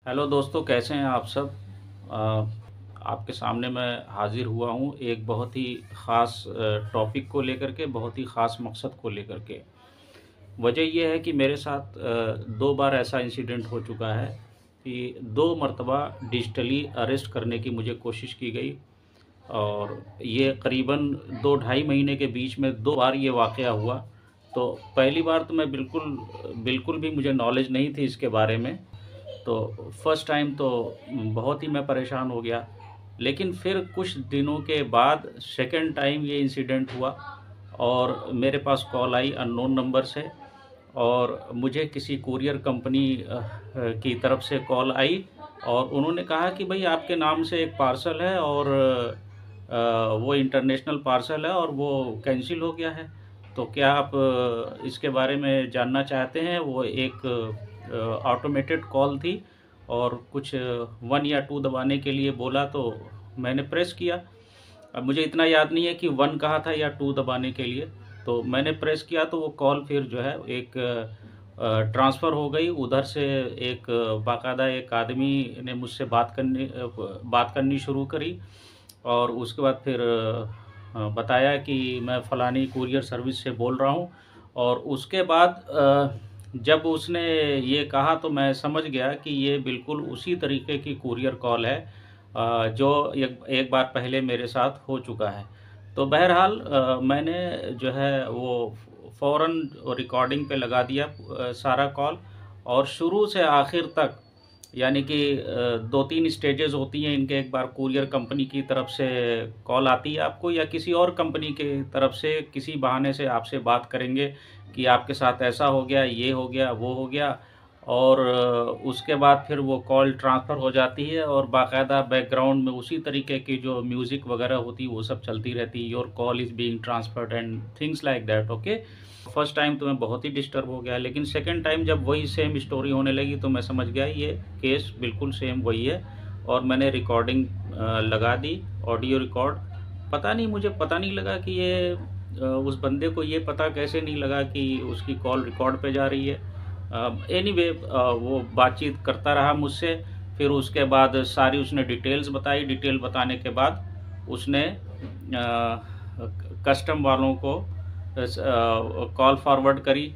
Hello दोस्तों, कैसे हैं आप सब। अ, आपके सामने मैं हाजिर हुआ हूँ एक बहुत ही ख़ास टॉपिक को लेकर के, बहुत ही ख़ास मकसद को लेकर के। वजह यह है कि मेरे साथ 2 बार ऐसा इंसिडेंट हो चुका है कि 2 मरतबा डिजिटली अरेस्ट करने की मुझे कोशिश की गई। और ये करीबन 2 ढाई महीने के बीच में 2 बार ये वाक़या हुआ। तो पहली बार तो मैं बिल्कुल बिल्कुल भी मुझे नॉलेज नहीं थी इसके बारे में। तो फर्स्ट टाइम तो बहुत ही मैं परेशान हो गया। लेकिन फिर कुछ दिनों के बाद सेकंड टाइम ये इंसिडेंट हुआ और मेरे पास कॉल आई अननोन नंबर से। और मुझे किसी कुरियर कंपनी की तरफ से कॉल आई और उन्होंने कहा कि भाई आपके नाम से एक पार्सल है और वो इंटरनेशनल पार्सल है और वो कैंसिल हो गया है। तो क्या आप इसके बारे में जानना चाहते हैं। वो एक ऑटोमेटेड कॉल थी और कुछ 1 या 2 दबाने के लिए बोला, तो मैंने प्रेस किया। अब मुझे इतना याद नहीं है कि 1 कहा था या 2 दबाने के लिए। तो मैंने प्रेस किया तो वो कॉल फिर जो है एक ट्रांसफ़र हो गई उधर से। एक बाकायदा एक आदमी ने मुझसे बात करनी शुरू करी। और उसके बाद फिर बताया कि मैं फ़लानी कुरियर सर्विस से बोल रहा हूँ। और उसके बाद जब उसने ये कहा तो मैं समझ गया कि ये बिल्कुल उसी तरीके की कुरियर कॉल है जो एक एक बार पहले मेरे साथ हो चुका है। तो बहरहाल मैंने जो है वो फ़ौरन रिकॉर्डिंग पे लगा दिया सारा कॉल। और शुरू से आखिर तक, यानी कि 2-3 स्टेजेस होती हैं इनके। एक बार कुरियर कंपनी की तरफ से कॉल आती है आपको, या किसी और कंपनी की तरफ से किसी बहाने से आपसे बात करेंगे कि आपके साथ ऐसा हो गया, ये हो गया, वो हो गया। और उसके बाद फिर वो कॉल ट्रांसफ़र हो जाती है और बाकायदा बैकग्राउंड में उसी तरीके की जो म्यूज़िक वगैरह होती है वो सब चलती रहती है। Your call is being transferred and things like that. Okay. First time तो मैं बहुत ही डिस्टर्ब हो गया, लेकिन सेकंड टाइम जब वही सेम स्टोरी होने लगी तो मैं समझ गया ये केस बिल्कुल सेम वही है। और मैंने रिकॉर्डिंग लगा दी, ऑडियो रिकॉर्ड। पता नहीं लगा कि ये उस बंदे को ये पता कैसे नहीं लगा कि उसकी कॉल रिकॉर्ड पे जा रही है। एनीवे वो बातचीत करता रहा मुझसे। फिर उसके बाद सारी उसने डिटेल्स बताई। डिटेल बताने के बाद उसने कस्टम वालों को कॉल फॉरवर्ड करी,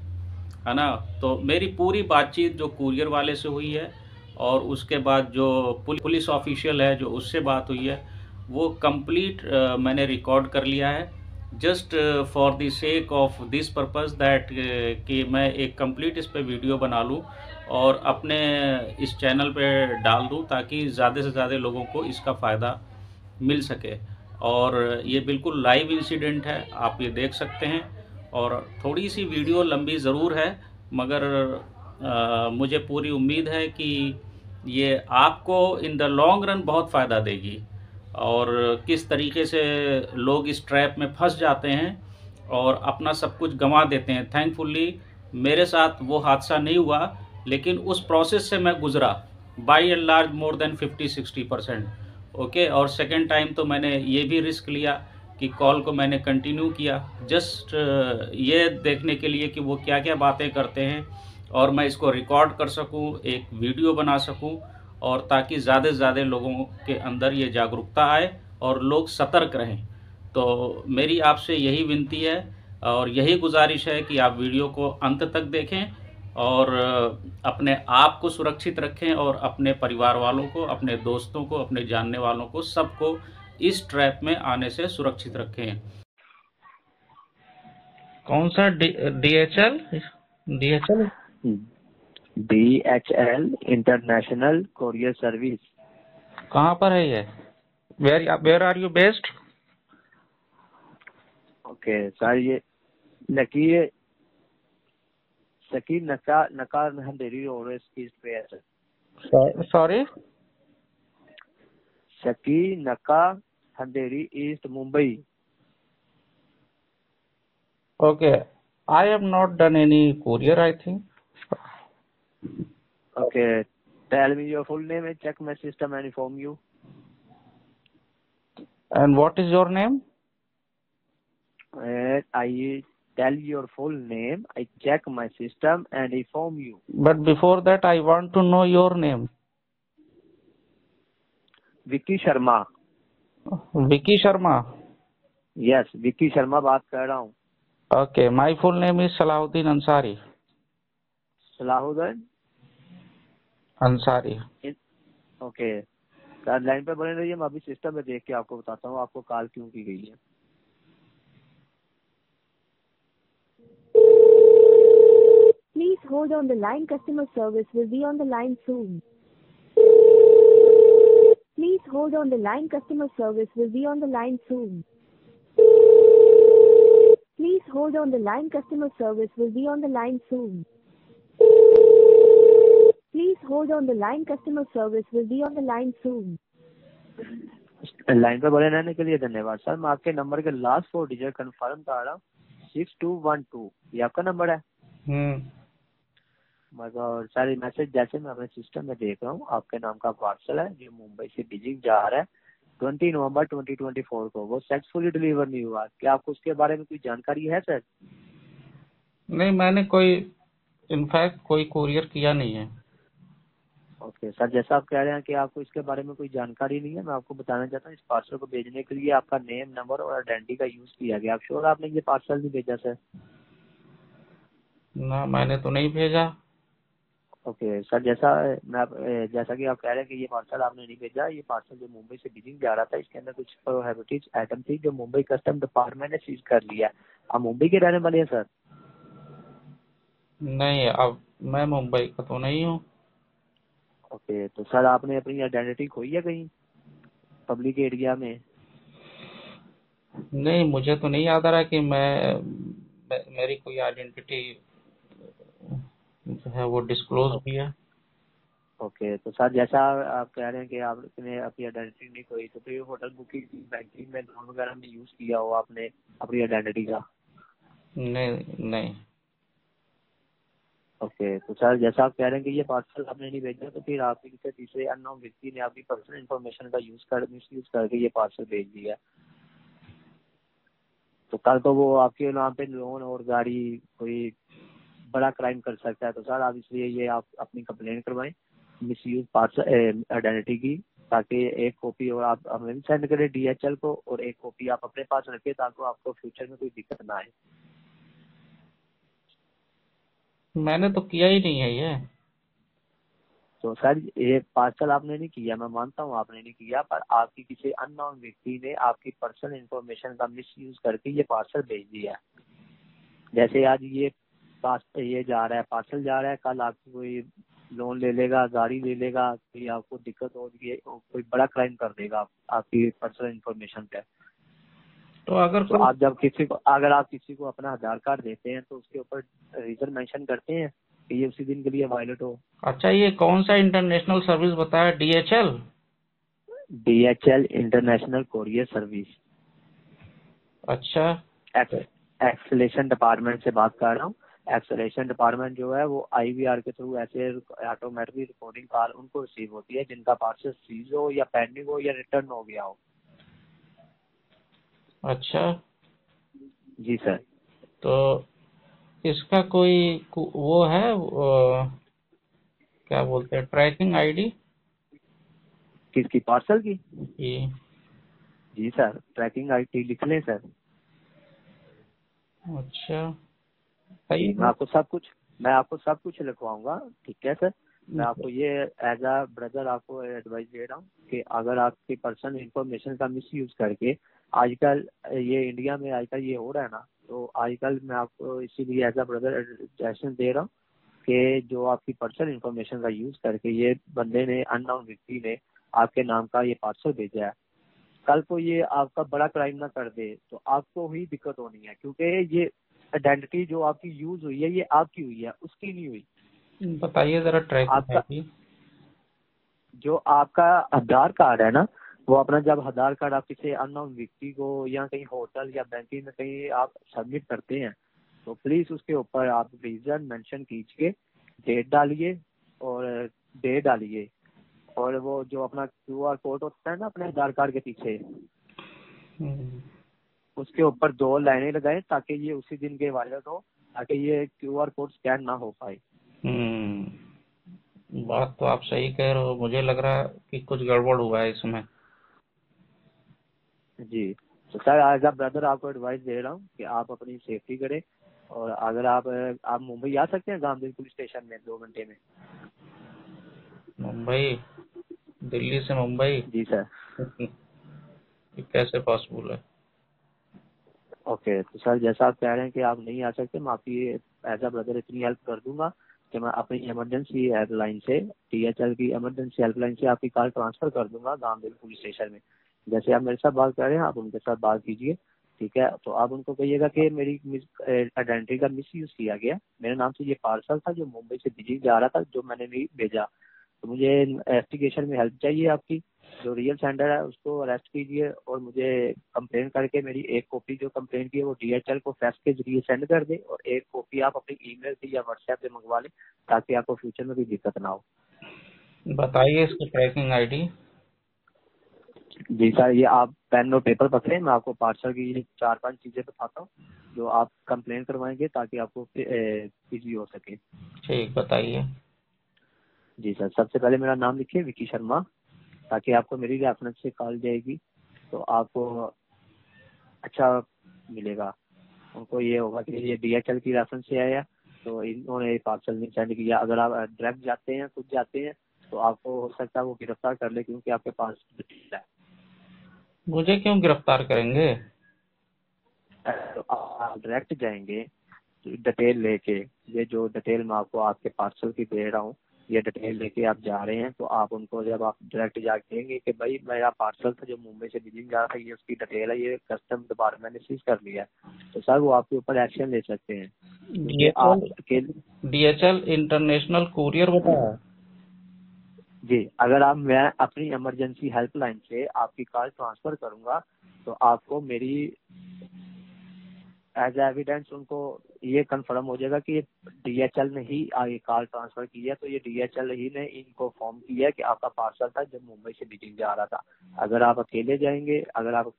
है ना। तो मेरी पूरी बातचीत जो कुरियर वाले से हुई है और उसके बाद जो पुलिस ऑफिशियल है जो उससे बात हुई है, वो कंप्लीट मैंने रिकॉर्ड कर लिया है। Just for the sake of this purpose that कि मैं एक कंप्लीट इस पे वीडियो बना लूँ और अपने इस चैनल पे डाल दूँ ताकि ज़्यादा से ज़्यादा लोगों को इसका फ़ायदा मिल सके। और ये बिल्कुल लाइव इंसिडेंट है, आप ये देख सकते हैं। और थोड़ी सी वीडियो लंबी ज़रूर है, मगर मुझे पूरी उम्मीद है कि ये आपको इन द लॉन्ग रन बहुत फ़ायदा देगी। और किस तरीके से लोग इस ट्रैप में फंस जाते हैं और अपना सब कुछ गंवा देते हैं। थैंकफुली मेरे साथ वो हादसा नहीं हुआ, लेकिन उस प्रोसेस से मैं गुज़रा by and large more than 50-60%। Okay. और सेकंड टाइम तो मैंने ये भी रिस्क लिया कि कॉल को मैंने कंटिन्यू किया, जस्ट ये देखने के लिए कि वो क्या क्या बातें करते हैं और मैं इसको रिकॉर्ड कर सकूं, एक वीडियो बना सकूं। और ताकि ज़्यादा से ज़्यादा लोगों के अंदर ये जागरूकता आए और लोग सतर्क रहें। तो मेरी आपसे यही विनती है और यही गुजारिश है कि आप वीडियो को अंत तक देखें और अपने आप को सुरक्षित रखें और अपने परिवार वालों को, अपने दोस्तों को, अपने जानने वालों को, सबको इस ट्रैप में आने से सुरक्षित रखें। कौन सा DHL DHL DHL international courier service. कहाँ पर है ये? Where are you based? Okay sir, ये लकी सकी नका नकार अंधेरी और ईस्ट पे है sir. Sorry, Saki Naka Andheri east Mumbai. Okay. I have not done any courier, I think. Okay, tell me your full name, check my system and inform you. And what is your name? I tell your full name, I check my system and inform you. But before that, I want to know your name. Vicky Sharma. Vicky Sharma. Yes, Vicky Sharma बात कर रहा हूँ। Okay, my full name is Salahuddin Ansari. Salahuddin Ansari. Okay sir, line पे बने रहिए, मैं अभी system में देख के आपको बताता हूँ आपको कॉल क्यों की गई है। Please hold on the line. Customer service will be on the line soon. Please hold on the line. Customer service will be on the line soon. Please hold on the line. Customer service will be on the line soon. Please hold on the line. Customer service will be on the line soon. Line पे बने रहने के लिए धन्यवाद sir. मैं आपके number के last 4 digit confirm कर रहा हूँ, 6212, ये आपका नंबर है। मगर सारे मैसेज जैसे मैं अपने सिस्टम में देख रहा हूँ, आपके नाम का पार्सल है जो मुंबई से बीजिंग जा रहा है 20 नवंबर 2024 को, वो सक्सेसफुली डिलीवर नहीं हुआ। क्या आपको उसके बारे में कोई जानकारी है सर? नहीं, मैंने कोई इनफैक्ट कोई कुरियर किया नहीं है। ओके सर, जैसा आप कह रहे हैं कि आपको इसके बारे में कोई जानकारी नहीं है, मैं आपको बताना चाहता हूँ इस पार्सल को भेजने के लिए आपका नेम, नंबर और आइडेंटिटी का यूज किया गया। आप श्योर आपने ये पार्सल नहीं भेजा सर? ना, मैंने तो नहीं भेजा। ओके सर, जैसा कि आप कह रहे हैं कि ये पार्सल आपने नहीं भेजा, ये पार्सल जो मुंबई से बीजिंग जा रहा था, इसके अंदर कुछ प्रोहिबिटेड आइटम थी जो मुंबई कस्टम डिपार्टमेंट ने सीज कर लिया। आप मुंबई के रहने वाले हैं सर? नहीं, अब मैं मुंबई का तो नहीं हूँ। ओके, तो सर आपने अपनी आइडेंटिटी खोई है कहीं पब्लिक एरिया में? नहीं, मुझे तो नहीं याद आ रहा कि मेरी कोई आइडेंटिटी जो है वो डिस्क्लोज भी है। ओके, तो सर जैसा आप कह रहे हैं कि आपने अपनी आइडेंटिटी नहीं खोई, तो फिर होटल बुकिंग बैंकिंग में लोन वगैरह में यूज किया हो आपने अपनी आइडेंटिटी का? नहीं नहीं। ओके, तो सर जैसा आप कह रहे हैं कि ये पार्सल आपने नहीं भेजा, तो फिर आपके किसी तीसरे अननोन व्यक्ति ने आपकी पर्सनल इन्फॉर्मेशन का मिसयूज करके ये पार्सल भेज दिया। तो कल को वो आपके नाम पे लोन और गाड़ी कोई बड़ा क्राइम कर सकता है। तो सर आप इसलिए ये आप अपनी कंप्लेंट करवाएं मिसयूज पार्सल आइडेंटिटी की, ताकि एक कॉपी और आप हमें भी सेंड करें DHL को, और एक कॉपी आप अपने पास रखें ताकि आपको फ्यूचर में कोई दिक्कत ना आए। मैंने तो किया ही नहीं है ये। तो सर ये पार्सल आपने नहीं किया, मैं मानता हूँ आपने नहीं किया, पर आपकी किसी अननोन व्यक्ति ने आपकी पर्सनल इन्फॉर्मेशन का मिसयूज करके ये पार्सल भेज दिया। जैसे आज ये जा रहा है, पार्सल जा रहा है, कल आपको कोई लोन ले लेगा, गाड़ी ले लेगा, कोई आपको दिक्कत होगी, कोई बड़ा क्राइम कर देगा आपकी पर्सनल इन्फॉर्मेशन पे। तो अगर तो आप जब अगर आप किसी को अपना आधार कार्ड देते हैं तो उसके ऊपर रीजन मेंशन करते हैं कि ये उसी दिन के लिए वायलेट हो। अच्छा, ये कौन सा इंटरनेशनल सर्विस बताया? DHL? DHL international courier service. अच्छा। एक्सेलेशन डिपार्टमेंट से बात कर रहा हूँ। एक्सेलेशन डिपार्टमेंट जो है वो IVR के थ्रू ऐसे ऑटोमेटिक रिकॉर्डिंग कॉल उनको रिसीव होती है जिनका पार्सल सीज हो या पेंडिंग हो या रिटर्न हो गया हो। अच्छा। जी सर। तो इसका कोई वो है क्या बोलते हैं, ट्रैकिंग ID? किसकी? पार्सल की? ये। जी सर, ट्रैकिंग ID लिख लें सर। अच्छा, सही जी, है। मैं आपको सब कुछ लिखवाऊंगा, ठीक है सर। मैं आपको ये एज अ ब्रदर आपको एडवाइस दे रहा हूँ कि अगर आपकी पर्सनल इंफॉर्मेशन का मिसयूज करके आजकल ये इंडिया में आजकल ये हो रहा है ना, तो आजकल मैं आपको इसीलिए एज अ ब्रदर सजेशन दे रहा हूँ कि जो आपकी पर्सनल इंफॉर्मेशन का यूज करके ये बंदे ने, अननोन व्यक्ति ने आपके नाम का ये पार्सल भेजा है, कल को ये आपका बड़ा क्राइम ना कर दे तो आपको ही दिक्कत होनी है, क्योंकि ये आइडेंटिटी जो आपकी यूज हुई है ये आपकी हुई है, उसकी नहीं हुई। बताइए जरा ट्रैकिंग आपका ID। जो आपका आधार कार्ड है ना, वो अपना जब आधार कार्ड आप किसी अननोन व्यक्ति को या कहीं होटल या बैंकिंग में कहीं आप सबमिट करते हैं, तो प्लीज उसके ऊपर आप रीजन मेंशन कीजिए, डेट डालिए और डेट डालिए, और वो जो अपना QR कोड होता है ना अपने आधार कार्ड के पीछे, उसके ऊपर 2 लाइनें लगाएं ताकि ये उसी दिन के वायलेट हो, ताकि ये QR कोड स्कैन ना हो पाए। बात तो आप सही कह रहे हो, मुझे लग रहा है कि कुछ गड़बड़ हुआ है इसमें। जी, तो सर एज अ ब्रदर आपको एडवाइस दे रहा हूँ कि आप अपनी सेफ्टी करें। और अगर आप मुंबई आ सकते हैं गांधी पुलिस स्टेशन में 2 घंटे में। मुंबई, दिल्ली से मुंबई? जी सर। ये कैसे पॉसिबल है? ओके, तो सर जैसा आप कह रहे हैं कि आप नहीं आ सकते, मैं आपकी एज अ ब्रदर इतनी हेल्प कर दूंगा कि मैं अपनी इमरजेंसी हेल्पलाइन से, DHL की इमरजेंसी हेल्पलाइन से आपकी कॉल ट्रांसफर कर दूंगा गांधी पुलिस स्टेशन में। जैसे आप मेरे साथ बात कर रहे हैं, आप उनके साथ बात कीजिए, ठीक है। तो आप उनको कहिएगा कि मेरी आइडेंटिटी का मिस यूज किया गया। मेरे नाम से ये पार्सल था जो मुंबई से बीजिंग जा रहा था, जो मैंने नहीं भेजा। तो मुझे इन्वेस्टिगेशन में हेल्प चाहिए आपकी। जो रियल सेंडर है उसको अरेस्ट कीजिए और मुझे कंप्लेन करके मेरी एक कॉपी जो कंप्लेन की है वो DHL को फैक्स के जरिए सेंड कर दे, और एक कॉपी आप अपनी ईमेल से या व्हाट्सएप से मंगवा लें, ताकि आपको फ्यूचर में कोई दिक्कत ना हो। बताइए इसकी ट्रैकिंग आईडी। जी सर, ये आप पेन और पेपर पकड़े, मैं आपको पार्सल की ये 4-5 चीजें बताता हूँ जो आप कंप्लेन करवाएंगे ताकि आपको इजी हो सके। ठीक, बताइए। जी सर, सबसे पहले मेरा नाम लिखिए विकी शर्मा, ताकि आपको मेरी रेफरेंस से कॉल जाएगी तो आपको अच्छा मिलेगा। उनको ये होगा कि ये DHL की रेफरेंस से आया, तो इन्होंने पार्सल नहीं सेंड किया। अगर आप डायरेक्ट जाते हैं, खुद जाते हैं, तो आपको हो सकता है वो गिरफ्तार कर ले, क्योंकि आपके पास डिटेल है। मुझे क्यों गिरफ्तार करेंगे? तो आप डायरेक्ट जाएंगे डिटेल लेके, ये जो डिटेल मैं आपको आपके पार्सल की दे रहा हूँ, ये डिटेल लेके आप जा रहे हैं, तो आप उनको जब आप डायरेक्ट जाके कहेंगे कि भाई मेरा पार्सल था जो मुंबई से बीजिंग जा रहा था, ये उसकी डिटेल है, ये कस्टम डिपार्टमेंट ने सीज कर लिया है, तो सर वो आपके ऊपर एक्शन ले सकते हैं, क्योंकि आप DHL इंटरनेशनल कुरियर बताया। जी, अगर आप, मैं अपनी इमरजेंसी हेल्पलाइन से आपकी कॉल ट्रांसफर करूंगा, तो आपको मेरी एज एविडेंस उनको ये कंफर्म हो जाएगा कि DHL ने ही आगे कॉल ट्रांसफर की है, तो ये DHL ही ने इनको फॉर्म किया है कि आपका पार्सल था जब मुंबई से बीजिंग जा रहा था। अगर आप अकेले जाएंगे, अगर आप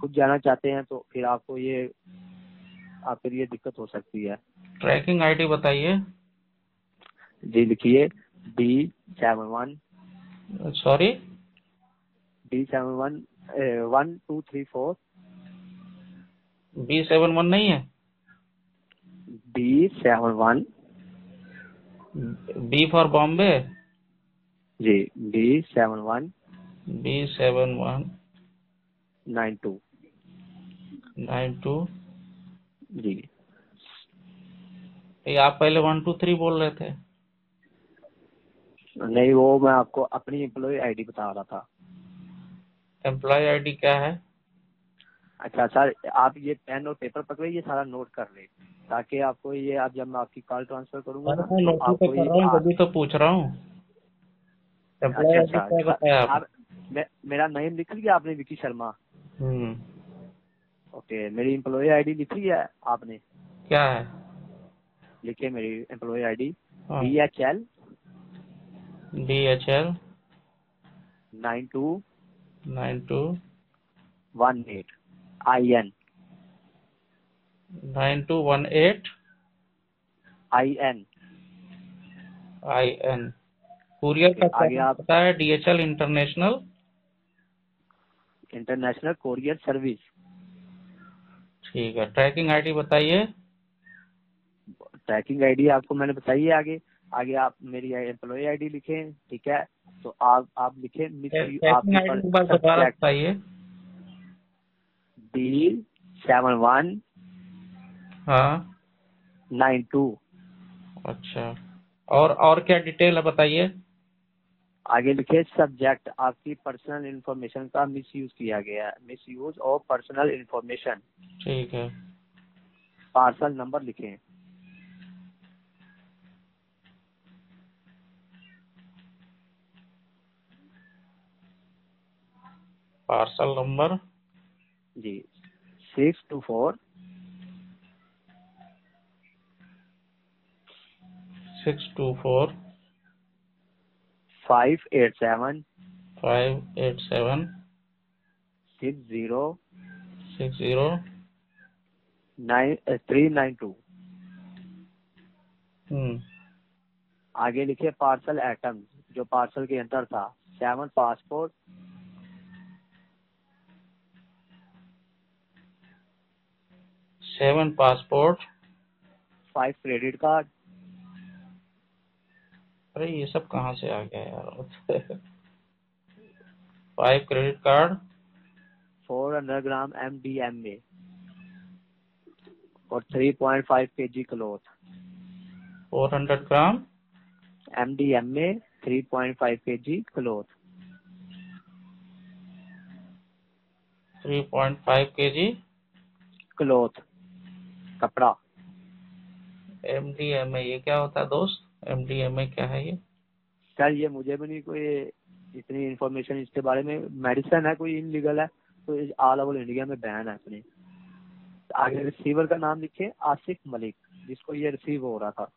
खुद जाना चाहते हैं, तो फिर आपको ये आपके लिए दिक्कत हो सकती है। ट्रैकिंग आईडी बताइए। जी लिखिए D71 सॉरी, D71 1234 B71 नहीं है? D71 B for Bombay. जी D71 B71 92 92। जी। ये आप पहले 123 बोल रहे थे। नहीं, वो मैं आपको अपनी एम्प्लॉय आईडी बता रहा था। एम्प्लॉय आईडी क्या है? अच्छा सर, आप ये पेन और पेपर पकड़े, ये सारा नोट कर ले, ताकि आपको ये, आप जब मैं आपकी कॉल ट्रांसफर करूंगा अरे ना, मैं तो नोटिस तो आपको कर ये रहा हूँ, तभी तो पूछ रहा हूँ। एम्प्लॉय अच्छा आईडी क्या अच्छा, बताया आपने? आप मेरा नेम लिख लिया आपने, विकी शर्मा। हम्म। ओके, मेरी एम्प्लॉय आईडी लिख ली है आपने? क्या है? लिखिए मेरी एम्प्लॉय आईडी हाँ। DHL DHL 9218 IN 9218 IN। IN। Courier का क्या आगे आप पता है? DHL international. International courier service. ठीक है, ट्रैकिंग आईडी बताइए। ट्रैकिंग आईडी आपको मैंने बताई है। आगे आगे आप मेरी एम्प्लॉय आईडी लिखें, ठीक है। तो आप लिखें ट्रैकिंग आपके आईडी पर एक बार दोबारा सब्जेक्ट बताइए। D71 हाँ। 92। अच्छा, और क्या डिटेल है बताइए। आगे लिखे सब्जेक्ट आपकी पर्सनल इंफॉर्मेशन का मिसयूज किया गया है, मिसयूज ऑफ पर्सनल इंफॉर्मेशन। ठीक है। पार्सल नंबर लिखें। Parcel number. जी 624 624 587 587 60 60 392। हम्म। आगे लिखे पार्सल आइटम जो पार्सल के अंदर था, 7 पासपोर्ट 7 पासपोर्ट। 5 credit card. अरे ये सब कहाँ से आ गया यार। 5 क्रेडिट कार्ड। 400 ग्राम MDMA और 3.5 kg क्लोथ। 400 ग्राम MDMA 3.5 kg cloth. 3.5 kg cloth कपड़ा। MDMA ये क्या होता है दोस्त? MDMA क्या है ये? सर ये मुझे भी नहीं कोई इतनी इन्फॉर्मेशन इसके बारे में। मेडिसिन है, कोई इनलीगल है, तो ऑल ओवर इंडिया में बैन है अपने। आगे रिसीवर का नाम लिखे आसिफ मलिक, जिसको ये रिसीव हो रहा था।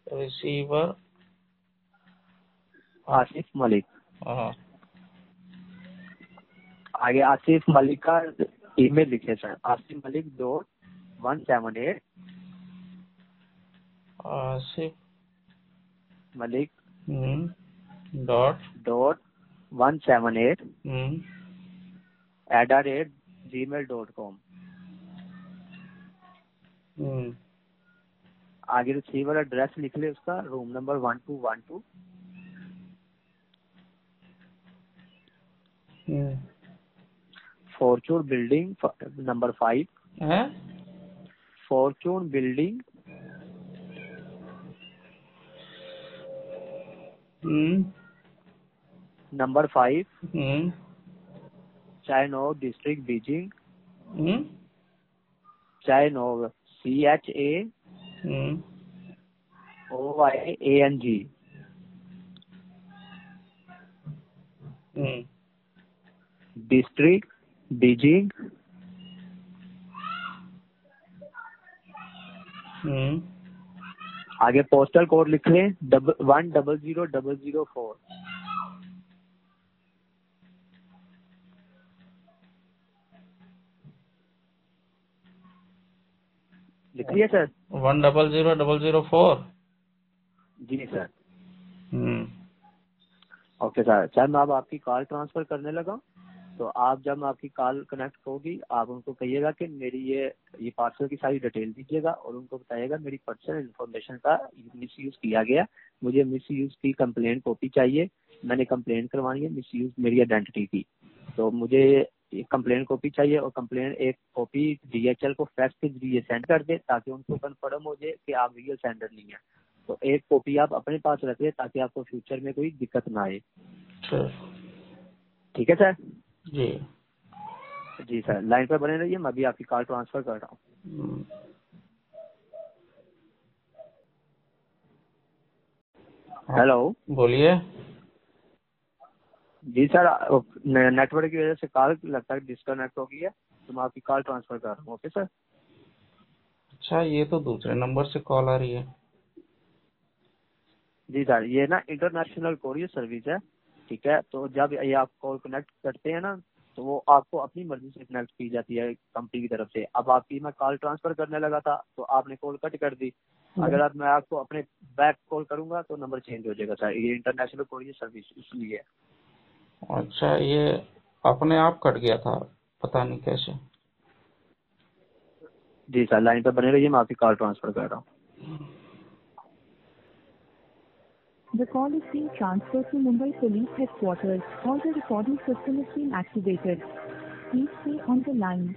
रिसीवर आसिफ मलिक। हाँ। आगे आसिफ मलिक का ईमेल लिखे sir, Asif Malik .178 Asif Malik dot .178 @gmail.com। आगे रिसीवर एड्रेस लिख ले उसका, room number 1212 Fortune building number 5। है Fortune building number 5 Chaoyang district Beijing. Chaoyang CHAOYANG district Beijing. आगे पोस्टल कोड लिख लें 100004। लिख लिया सर? 100004। जी सर। Okay sir. सर मैं अब आपकी कॉल ट्रांसफर करने लगा, तो आप जब आपकी कॉल कनेक्ट होगी आप उनको कहिएगा कि मेरी ये पार्सल की सारी डिटेल दीजिएगा और उनको बताइएगा मेरी पर्सनल इन्फॉर्मेशन का मिसयूज किया गया। मुझे मिसयूज की कंप्लेंट कॉपी चाहिए, मैंने कंप्लेंट करवानी है मिसयूज मेरी आइडेंटिटी की, तो मुझे कंप्लेंट कॉपी चाहिए और कंप्लेंट एक कॉपी DHL को फैक्स के जरिए सेंड कर दे ताकि उनको कंफर्म हो जाए कि आप रियल सेंडर नहीं है। तो एक कॉपी आप अपने पास रखिए ताकि आपको फ्यूचर में कोई दिक्कत ना आए। ठीक है सर? जी जी सर, लाइन पर बने रहिए, मैं अभी आपकी कॉल ट्रांसफर कर रहा हूँ। हेलो, बोलिए। जी सर, नेटवर्क की वजह से कॉल लगता है डिस्कनेक्ट हो गई है, तो मैं आपकी कॉल ट्रांसफर कर रहा हूँ। Okay sir. अच्छा ये तो दूसरे नंबर से कॉल आ रही है। जी सर, ये ना इंटरनेशनल कोरियर सर्विस है, ठीक है। तो जब ये आप कॉल कनेक्ट करते हैं ना, तो वो आपको अपनी मर्जी से कनेक्ट की जाती है कंपनी की तरफ से। अब आपकी मैं कॉल ट्रांसफर करने लगा था तो आपने कॉल कट कर दी। अगर आप मैं आपको अपने बैक कॉल करूंगा तो नंबर चेंज हो जाएगा सर, ये इंटरनेशनल कोरियर सर्विस इसलिए। अच्छा ये अपने आप कट गया था, पता नहीं कैसे। जी सर, लाइन पर बने रहिए, मैं आपकी कॉल ट्रांसफर कर रहा हूँ। The call is being transferred to Mumbai Police Headquarters. All the recording system is being activated. Please stay on the line.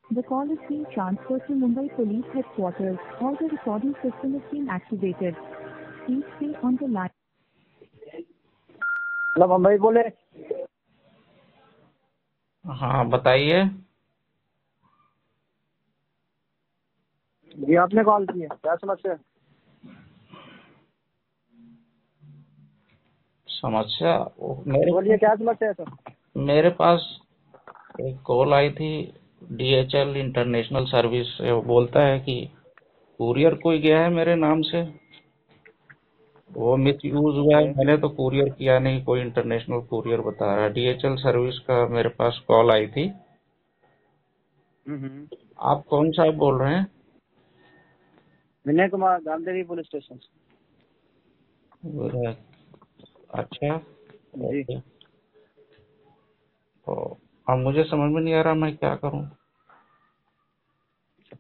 The call is being transferred to Mumbai Police Headquarters. All the recording system is being activated. Please stay on the line. Hello Mumbai बोले। हाँ बताइए। जी आपने call की है, क्या समस्या? समस्या बोलिए, क्या समस्या है सर? मेरे पास एक कॉल आई थी DHL इंटरनेशनल सर्विस से। वो बोलता है कि कुरियर कोई गया है मेरे नाम से, वो मिस यूज हुआ है। मैंने तो कुरियर किया नहीं, कोई इंटरनेशनल कुरियर बता रहा है। DHL सर्विस का मेरे पास कॉल आई थी। आप कौन साहब बोल रहे हैं? Vinay Kumar, Gandhinagar police station. अच्छा जी। तो अब मुझे समझ में नहीं आ रहा मैं क्या करूं।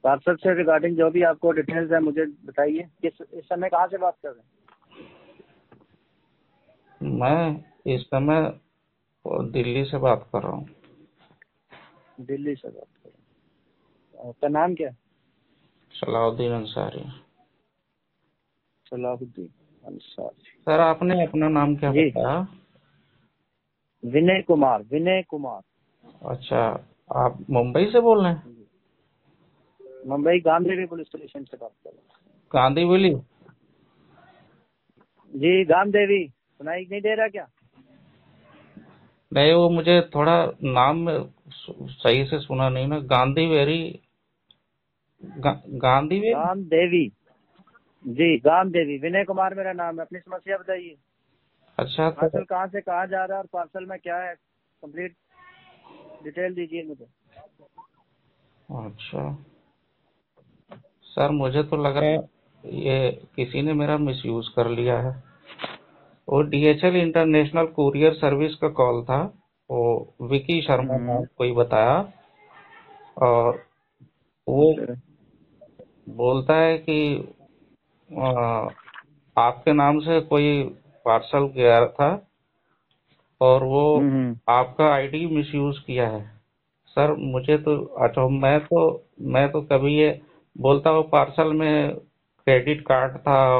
पार्सल से रिगार्डिंग जो भी आपको डिटेल्स है मुझे बताइए। किस इस समय कहाँ से बात कर रहे हैं? मैं इस समय दिल्ली से बात कर रहा हूँ। दिल्ली से बात कर रहे हैं। आपका नाम क्या है? सलाउद्दीन अंसारी। सलाहुद्दीन अंसारी। सर आपने अपना नाम क्या जी, बताया? विनय कुमार। विनय कुमार। अच्छा, आप मुंबई से बोल रहे हैं? मुंबई गांधीनगर पुलिस स्टेशन से बात कर रहे हैं। कांदीवली? जी, गांधीदेवी सुनाई नहीं दे रहा क्या? नहीं, वो मुझे थोड़ा नाम सही से सुना नहीं ना। गांधीवेरी गांधीवेरी। गांधीदेवी। जी, गांधीदेवी। विनय कुमार मेरा नाम है। अपनी समस्या बताइए। अच्छा पार्सल कहाँ से कहाँ जा रहा है और पार्सल में क्या है, कंप्लीट डिटेल दीजिए मुझे। अच्छा सर, मुझे तो लग रहा है ये किसी ने मेरा मिसयूज कर लिया है। वो डीएचएल इंटरनेशनल कुरियर सर्विस का कॉल था। वो विकी शर्मा नाम कोई बताया, और वो बोलता है कि आपके नाम से कोई पार्सल गया था और वो आपका आईडी मिसयूज किया है। सर मुझे तो अच्छा, मैं तो कभी ये बोलता हूँ पार्सल में क्रेडिट कार्ड था,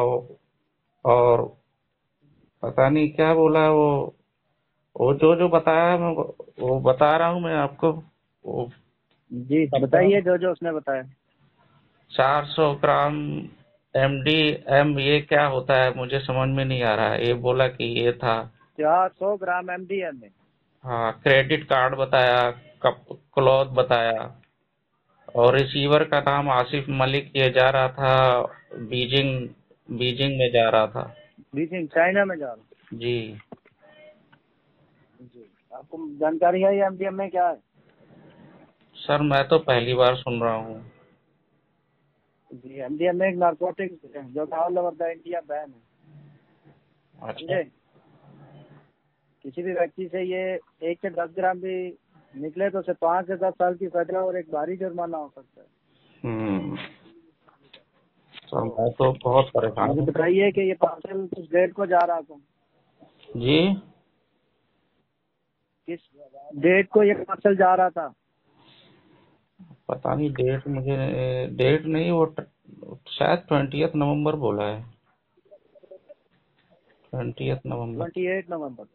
और पता नहीं क्या बोला वो जो जो बताया है मैं वो बता रहा हूँ मैं आपको। वो जी बताइए जो जो उसने बताया। 400 ग्राम एमडी एम, ये क्या होता है मुझे समझ में नहीं आ रहा है। ये बोला कि ये था। 400 ग्राम MDM में। हाँ, क्रेडिट कार्ड बताया, कप क्लॉथ बताया, और रिसीवर का नाम आसिफ मलिक, ये जा रहा था बीजिंग। बीजिंग में जा रहा था। बीजिंग चाइना में जा रहा हूँ। जी। जी, आपको जानकारी है ये MDM में क्या है? सर मैं तो पहली बार सुन रहा हूँ। जी, MDM में एक नारकोटिक्स है जो all over the India ban है। अच्छा। समझे? किसी भी व्यक्ति से ये 1 से 10 ग्राम भी निकले तो उसे 5 से 10 साल की सजा और एक भारी जुर्माना हो सकता है। सर मैं तो बहुत परेशान मुझे हूँ। बताइए कि ये पार्सल किस डेट को जा रहा था? जी, किस डेट को ये पार्सल जा रहा था? पता नहीं डेट, मुझे डेट नहीं, वो शायद 20 नवंबर बोला है। 20 नवंबर। 28 नवंबर।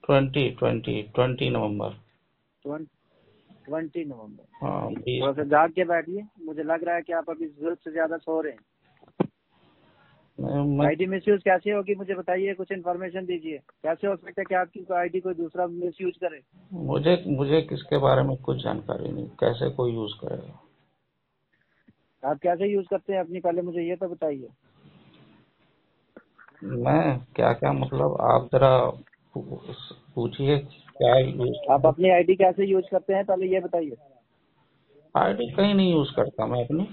20 नवंबर। 20 नवंबर। हाँ, थोड़ा सा जाग के बैठिए। मुझे लग रहा है कि आप अभी जरूरत से ज्यादा सो रहे हैं। आईडी मिसयूज कैसे होगी मुझे बताइए, कुछ इन्फॉर्मेशन दीजिए। कैसे हो सकता है कि आपकी आईडी कोई दूसरा मिसयूज करे? मुझे किसके बारे में कुछ जानकारी नहीं, कैसे कोई यूज करेगा। आप कैसे यूज करते हैं अपनी, पहले मुझे ये तो बताइए। मैं क्या क्या मतलब, आप जरा पूछिए क्या यूज। आप अपनी आईडी कैसे यूज करते हैं पहले ये बताइए। आईडी कहीं नहीं यूज करता मैं अपनी।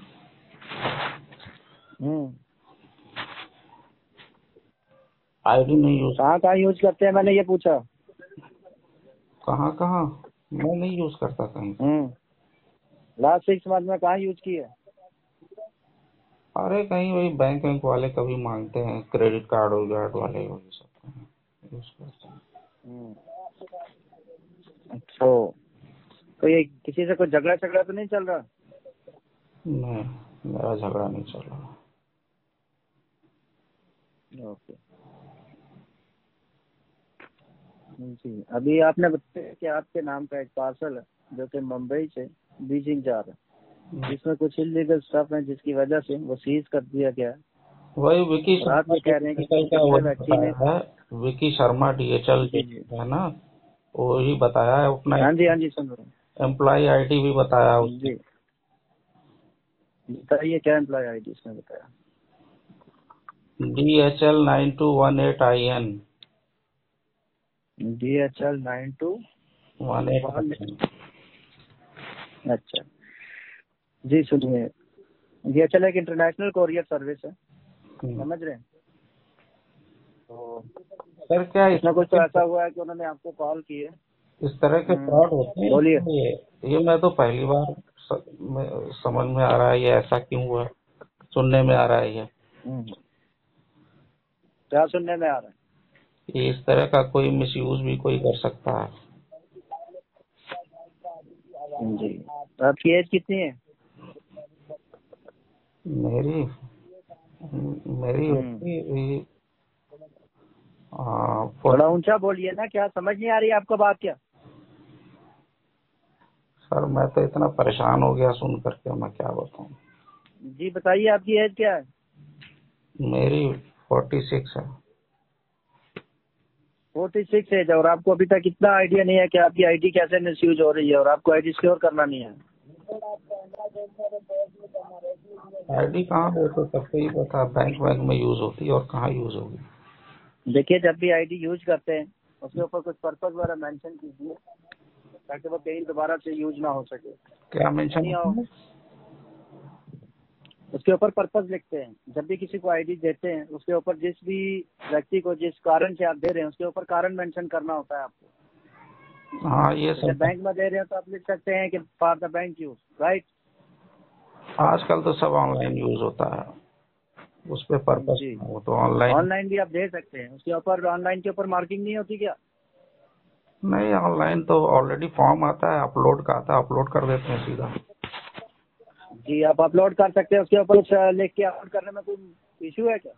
आईडी नहीं यूज। कहाँ यूज करते हैं मैंने ये पूछा। कहाँ कहाँ, मैं नहीं यूज करता कहीं। लास्ट 6 मंथ में कहाँ यूज की है? अरे कहीं वही बैंक वाले कभी मांगते हैं, क्रेडिट कार्ड और गार्ड वाले वही सब यूज करते हैं। अच्छा, तो ये किसी से कोई झगड़ा तो नहीं चल रहा? नहीं, मेरा झगड़ा नहीं चल रहा। ओके जी, अभी आपने बताया कि आपके नाम का एक पार्सल है जो कि मुंबई से बीजिंग जा रहा है, जिसमें कुछ इलीगल स्टफ है जिसकी वजह से वो सीज कर दिया गया है। वही विकी और आप ये कह रहे हैं कि व्यक्ति ने विकी शर्मा डीएचएल है ना, वही बताया है अपना। हाँ जी सुन रहा हूँ। एम्प्लॉय आईडी भी बताया उसने। जी बताइए क्या एम्प्लॉय आईडी इसने बताया? DHL 9218IN। DHL 9218। अच्छा जी, सुनिए, DHL एक इंटरनेशनल कोरियर सर्विस है, समझ रहे हैं? तो सर क्या इसमें कुछ तो ऐसा हुआ है कि उन्होंने आपको कॉल की है। इस तरह के फ्रॉड होते हैं? बोलिए। ये मैं तो पहली बार समझ में आ रहा है ये ऐसा क्यों हुआ, सुनने में आ रहा है ये क्या सुनने में आ रहा है? कि इस तरह का कोई मिसयूज भी कोई कर सकता है। जी। आपकी एज कितनी है? मेरी मेरी होगी थोड़ा ऊंचा बोलिए ना, क्या समझ नहीं आ रही है आपको बात क्या? सर मैं तो इतना परेशान हो गया सुन करके, मैं क्या बताऊं। जी बताइए, आपकी एज क्या है? मेरी 46 है। 46 एज, और आपको अभी तक इतना आइडिया नहीं है कि आपकी आईडी कैसे मिसयूज हो रही है, और आपको आईडी सिक्योर करना नहीं है? आईडी कहाँ, वो तो सबको ही पता, बैंक में यूज होती है और कहाँ यूज होगी। देखिए, जब भी आईडी यूज करते हैं उसके ऊपर कुछ पर्पज वगैरह मेंशन कीजिए, ताकि वो कहीं दोबारा से यूज ना हो सके। क्या मेंशन नहीं हो, उसके ऊपर पर्पज लिखते हैं। जब भी किसी को आईडी देते हैं उसके ऊपर जिस भी व्यक्ति को जिस कारण से आप दे रहे हैं उसके ऊपर कारण मेंशन करना होता है आपको। हाँ ये सब बैंक में दे रहे हैं तो आप लिख सकते हैं कि for the bank use, right. आजकल तो सब ऑनलाइन यूज होता है, उस पे पर्पस जी, वो तो ऑनलाइन भी आप दे सकते हैं। उसके ऊपर ऑनलाइन के ऊपर मार्किंग नहीं होती क्या? नहीं, ऑनलाइन तो ऑलरेडी फॉर्म आता है, अपलोड का आता है, अपलोड कर देते हैं सीधा। जी, आप अपलोड कर सकते हैं। उसके ऊपर कुछ लिख के अपलोड करने में कोई इशू है क्या?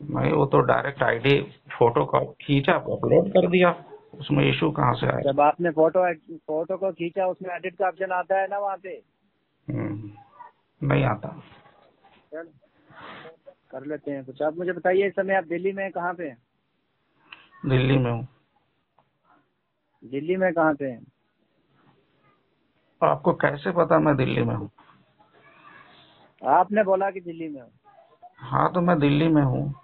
नहीं, वो तो डायरेक्ट आईडी फोटो का खींचा अपलोड कर दिया, उसमें इशू कहाँ से आया। जब आपने फोटो को खींचा, उसमें एडिट का ऑप्शन आता है ना वहाँ पे? नहीं आता। चल कर लेते हैं कुछ। आप मुझे बताइए, इस समय आप दिल्ली में कहाँ पे हैं? दिल्ली में हूँ। दिल्ली में कहाँ पे हैं? आपको कैसे पता मैं दिल्ली में हूँ? आपने बोला कि दिल्ली में हो। हाँ तो मैं दिल्ली में हूँ।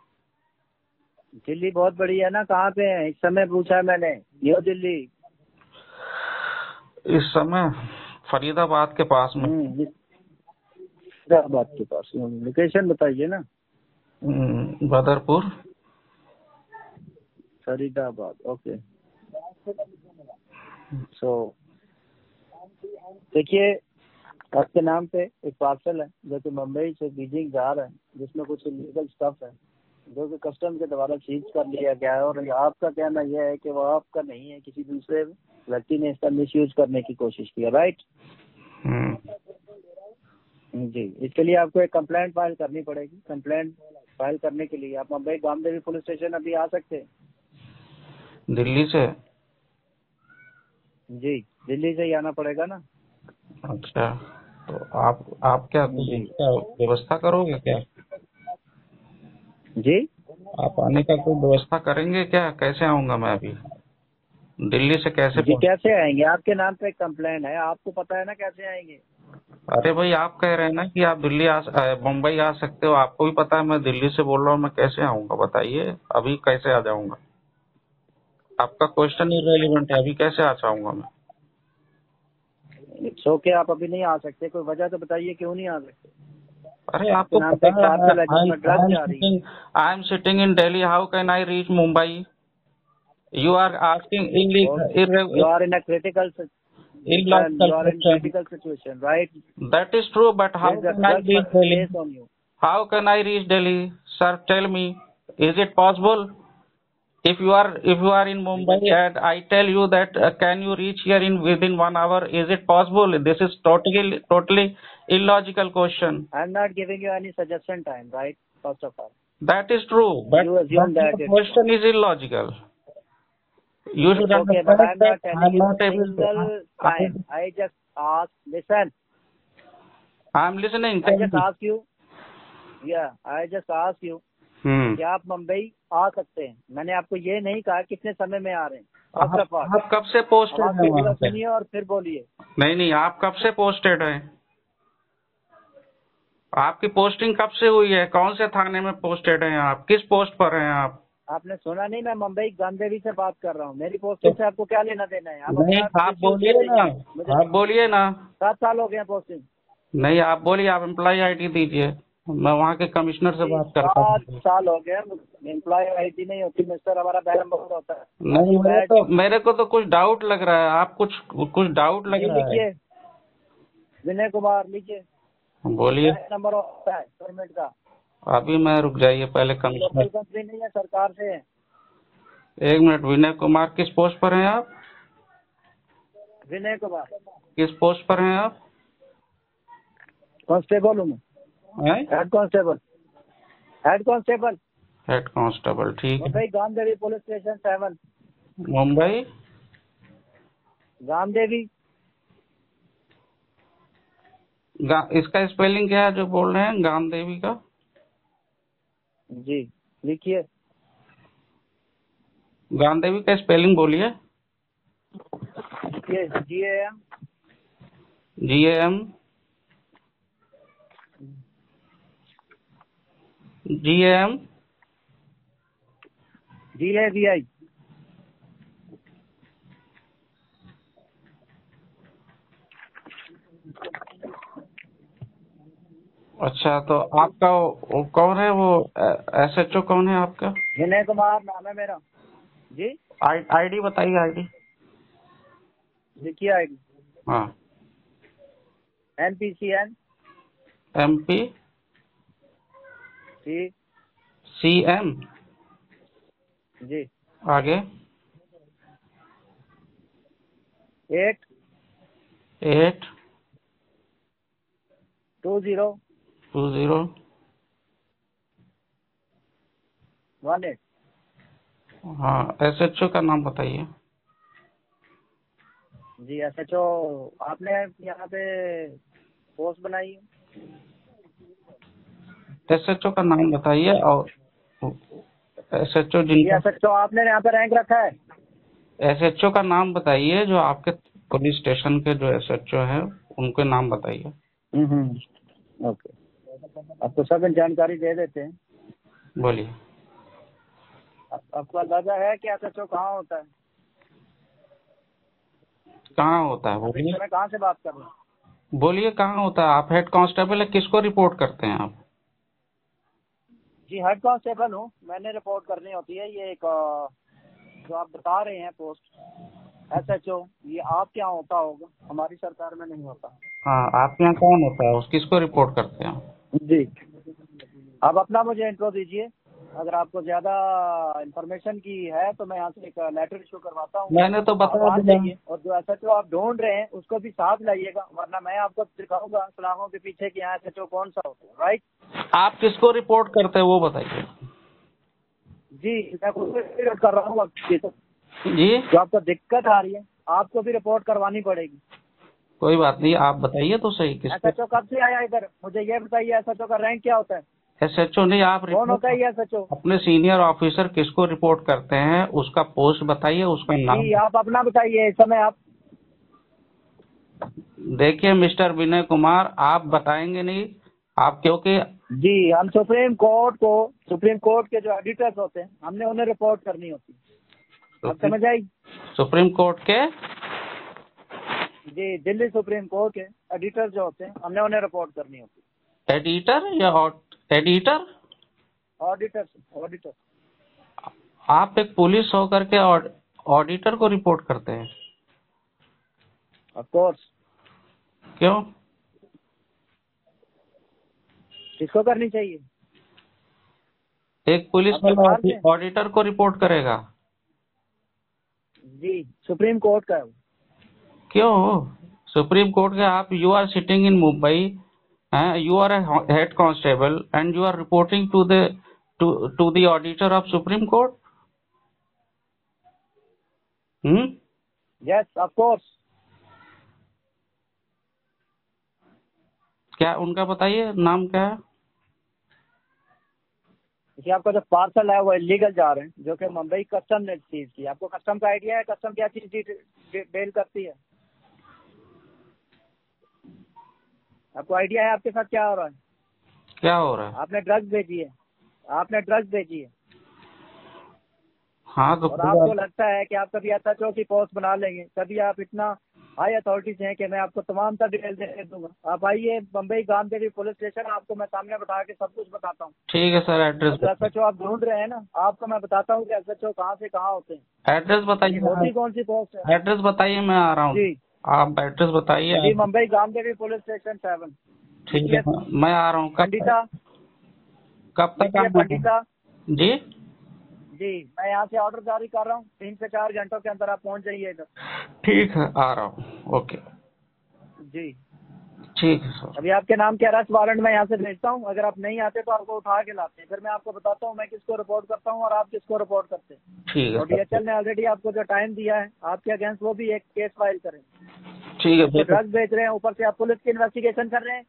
दिल्ली बहुत बड़ी है ना, कहाँ पे है इस समय पूछा है मैंने। न्यू दिल्ली। इस समय फरीदाबाद के पास में। फरीदाबाद के पास। लोकेशन बताइए ना। बदरपुर। फरीदाबाद, ओके। देखिए, आपके नाम पे एक पार्सल है जो कि मुंबई से बीजिंग जा रहा है, जिसमें कुछ इलीगल स्टफ है जो कि कस्टम के द्वारा सीज कर लिया गया है। और आपका कहना यह है कि वो आपका नहीं है, किसी दूसरे व्यक्ति ने इसका मिसयूज करने की कोशिश की है, राइट? जी, इसके लिए आपको एक कंप्लेंट फाइल करनी पड़ेगी। कंप्लेंट फाइल करने के लिए आप मुंबई गामदेवी पुलिस स्टेशन अभी आ सकते हैं। दिल्ली से? जी, दिल्ली से ही आना पड़ेगा ना। अच्छा, तो आप क्या व्यवस्था करोगे क्या? जी, आप आने का कोई व्यवस्था करेंगे क्या? कैसे आऊंगा मैं अभी दिल्ली से? कैसे जी कैसे आएंगे? आपके नाम पे एक कंप्लेंट है, आपको पता है ना कैसे आएंगे? अरे भाई, आप कह रहे हैं ना कि आप मुंबई आ सकते हो, आपको भी पता है मैं दिल्ली से बोल रहा हूँ, मैं कैसे आऊंगा बताइए? अभी कैसे आ जाऊंगा? आपका क्वेश्चन इररिलेवेंट है, अभी कैसे आ जाऊंगा मैं? इट्स ओके, आप अभी नहीं आ सकते, कोई वजह तो बताइए क्यों नहीं आ सकते? अरे आपको पता है I am sitting in Delhi, how can I reach Mumbai? You are asking you are in a critical situation, right? That is true, but how can I reach Delhi? How can I reach Delhi, sir? Tell me, is it possible? If you are in Mumbai and I tell you that can you reach here within 1 hour? Is it possible? This is totally illogical question. I am not giving you any suggestion time, right? First of all, that is true, but you assume that the question is illogical. You should understand but I am not able to. I just ask. Listen. I am listening. I just ask you. Yeah, I just ask you. कि आप मुंबई आ सकते हैं। मैंने आपको ये नहीं कहा कितने समय में आ रहे हैं। आप कब से पोस्टेड हैं? सुनिए और फिर बोलिए। नहीं, आप कब से पोस्टेड हैं? आपकी पोस्टिंग कब से हुई है? कौन से थाने में पोस्टेड हैं आप? किस पोस्ट पर हैं आप? आपने सुना नहीं? मैं मुंबई गांधीवी से बात कर रहा हूँ। मेरी पोस्टिंग से आपको क्या लेना देना है? आप बोलिए ना, आप बोलिए ना। 7 साल हो गए पोस्टिंग। नहीं, आप बोलिए, आप एम्प्लॉय आईडी दीजिए, मैं वहाँ के कमिश्नर से बात करता हूँ। 7 साल हो गए, एम्प्लॉय आईडी नहीं होती मिस्टर, हमारा बैल नंबर होता है। नहीं, मेरे को तो कुछ डाउट लग रहा है, आप कुछ डाउट लग रहा है। विनय कुमार लिखिए। बोलिए। नंबर होता है गवर्नमेंट का। अभी मैं रुक जाइए, पहले लोकल कमिश्नर। कंपनी नहीं है, सरकार से है। 1 मिनट। विनय कुमार किस पोस्ट पर हैं आप? विनय कुमार किस पोस्ट पर हैं आप? कांस्टेबल हूँ मैं। हैं? Head constable. Head constable head constable, ठीक है। Mumbai Gamdevi police station 7। मुंबई गामदेवी। इसका स्पेलिंग क्या है जो बोल रहे हैं गाम देवी का? जी लिखिए। गाम देवी का स्पेलिंग बोलिए। ये GAM GAM GAM DAVI। अच्छा, तो आपका वो कौन है? वो SHO कौन है आपका? विनय कुमार नाम है मेरा जी। आईडी बताइए, आईडी। लिखिए आईडी। हाँ। NPCN MP जी CM जी आगे 8 8 20 20 18। हाँ, SHO का नाम बताइए। जी SHO आपने यहाँ पे पोस्ट बनाई है। SHO का नाम बताइए और SHO जी जिनका SHO आपने यहाँ पे रैंक रखा है। SHO का नाम बताइए, जो आपके पुलिस स्टेशन के जो SHO है उनके नाम बताइए। ओके, आपको सब जानकारी दे देते हैं। बोलिए। आपको अंदाजा है कि SHO कहाँ होता है? कहाँ होता है आप इस बोलिए। समय कहाँ से बात कर रहे हैं? बोलिए कहाँ होता है? आप हेड कांस्टेबल है, किसको रिपोर्ट करते हैं आप? जी हेड कांस्टेबल हूँ, मैंने रिपोर्ट करनी होती है। ये एक जो आप बता रहे हैं पोस्ट SHO, ये आपके यहाँ होता होगा, हमारी सरकार में नहीं होता। हाँ, आपके यहाँ कौन होता है? उस किसको रिपोर्ट करते हैं आप? जी आप अपना मुझे इंट्रो दीजिए। अगर आपको ज्यादा इंफॉर्मेशन की है तो मैं यहाँ से एक लेटर इशू करवाता हूँ। मैंने तो आप बता आ दिया। जाइए और जो SHO आप ढूंढ रहे हैं उसको भी साथ लाइएगा, वरना मैं आपको दिखाऊंगा सलाखों के पीछे कि यहाँ SHO कौन सा होता है। राइट। आप किसको रिपोर्ट करते हैं वो बताइए। जी मैं खुद रिपोर्ट कर रहा हूँ आपकी, तो जी, जो आपको दिक्कत आ रही है आपको भी रिपोर्ट करवानी पड़ेगी। कोई बात नहीं, आप बताइए तो सही किसको। SHO कब से आया इधर, मुझे ये बताइए SHO का रैंक क्या होता है? SHO नहीं, आप कौन होता है ये SHO? अपने सीनियर ऑफिसर किसको रिपोर्ट करते हैं उसका पोस्ट बताइए, उसका नाम। जी आप अपना बताइए इस समय। आप देखिए मिस्टर विनय कुमार, आप बताएंगे नहीं, आप क्योंकि जी हम सुप्रीम कोर्ट के जो एडिटर्स होते हैं हमने उन्हें रिपोर्ट करनी होती है। आप समझ आई? सुप्रीम कोर्ट के जी दिल्ली सुप्रीम कोर्ट के एडिटर जो होते हैं हमने उन्हें रिपोर्ट करनी होती एडिटर या एडिटर। है। ऑडिटर। आप एक पुलिस होकर के ऑडिटर को रिपोर्ट करते हैं? Of course. क्यों? किसको करनी चाहिए? एक पुलिस आपके वाला बाहर से? ऑडिटर को रिपोर्ट करेगा? जी सुप्रीम कोर्ट का है वो। क्यों? सुप्रीम कोर्ट के आप, you are sitting in Mumbai, you are a head constable and you are reporting to the auditor of Supreme Court. Yes of course. क्या उनका बताइए, नाम क्या है? देखिए आपका जो पार्सल है वो इलीगल जा रहे हैं, जो कि मुंबई कस्टम ने सीज की। आपको कस्टम का आइडिया है? कस्टम क्या चीज डील करती है? आपको आइडिया है आपके साथ क्या हो रहा है? क्या हो रहा है? आपने ड्रग्स भेजी है। हाँ तो और आपको लगता है कि आप कभी SHO की पोस्ट बना लेंगे, कभी आप इतना हाई अथॉरिटीज हैं कि मैं आपको तमाम सा डिटेल दे दूंगा। आप आइए मुंबई गामदेवी पुलिस स्टेशन, आपको मैं सामने बैठा के सब कुछ बताता हूँ। ठीक है सर, एड्रेस SHO आप ढूंढ रहे हैं ना, आपको मैं बताता हूँ कि SHO कहाँ से कहाँ होते हैं। एड्रेस बताइए। होती कौन सी पोस्ट है? एड्रेस बताइए, मैं आ रहा हूँ। जी आप एड्रेस बताइए जी आप। Mumbai Gamdevi police station 7। ठीक है, मैं आ रहा हूँ। पंडिता, कब तक आना है? पंडिता जी जी, मैं यहाँ से ऑर्डर जारी कर रहा हूँ, 3 से 4 घंटों के अंदर आप पहुँच जाइए इधर। ठीक है, आ रहा हूँ। ओके जी, ठीक है सर। अभी आपके नाम के अरेस्ट वारंट मैं यहाँ से भेजता हूँ। अगर आप नहीं आते तो आपको उठा के लाते हैं, फिर मैं आपको बताता हूँ मैं किसको रिपोर्ट करता हूँ और आप किसको रिपोर्ट करते हैं। ठीक है और सर। DHL ने ऑलरेडी आपको जो टाइम दिया है आपके अगेंस्ट, वो भी एक केस फाइल करें। ठीक है, तो ड्रग्स बेच रहे हैं, ऊपर से आप पुलिस की इन्वेस्टिगेशन कर रहे हैं।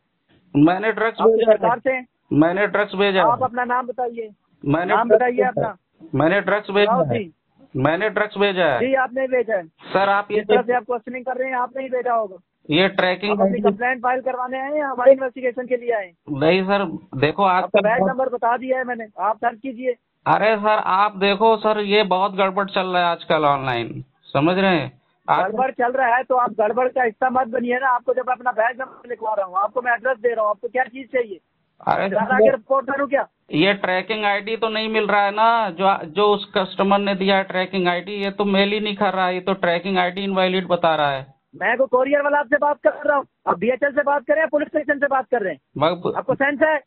मैंने ड्रग्स आपकी भेजा है। सरकार से मैंने ड्रग्स भेजा आप है। अपना नाम बताइए, मैंने नाम ड्रग्स बताइए भेजा अपना। है। मैंने ड्रग्स भेजा राव है। जी, मैंने ड्रग्स भेजा है। जी आपने भेजा है। सर आप जिस तरह से आप क्वेश्चनिंग कर रहे हैं आपने ही भेजा होगा। ये ट्रैकिंग आप अपनी कंप्लेंट फाइल करवाने आए या हमारी इन्वेस्टिगेशन के लिए आए? नहीं सर, देखो आपका बैच आजकल नंबर बता दिया है मैंने, आप सर्च कीजिए। अरे सर आप देखो सर, ये बहुत गड़बड़ चल रहा है आजकल ऑनलाइन, समझ रहे हैं गड़बड़ चल रहा है तो आप गड़बड़ का हिस्सा मत बनिए ना। आपको जब अपना बैच नंबर लिखवा रहा हूँ, आपको मैं एड्रेस दे रहा हूँ, आपको क्या चीज चाहिए? अरे ज्यादा आगे रिपोर्ट करूँ क्या? ये ट्रैकिंग आईडी तो नहीं मिल रहा है ना, जो उस कस्टमर ने दिया है ट्रैकिंग आईडी, ये तो मेल ही नहीं कर रहा है, ये तो ट्रैकिंग आईडी इनवैलिड बता रहा है। मैं को कोरियर वाला आपसे बात कर रहा हूँ, आप DHL से बात कर रहे हैं, पुलिस स्टेशन से बात कर रहे हैं? आपको सेंस है?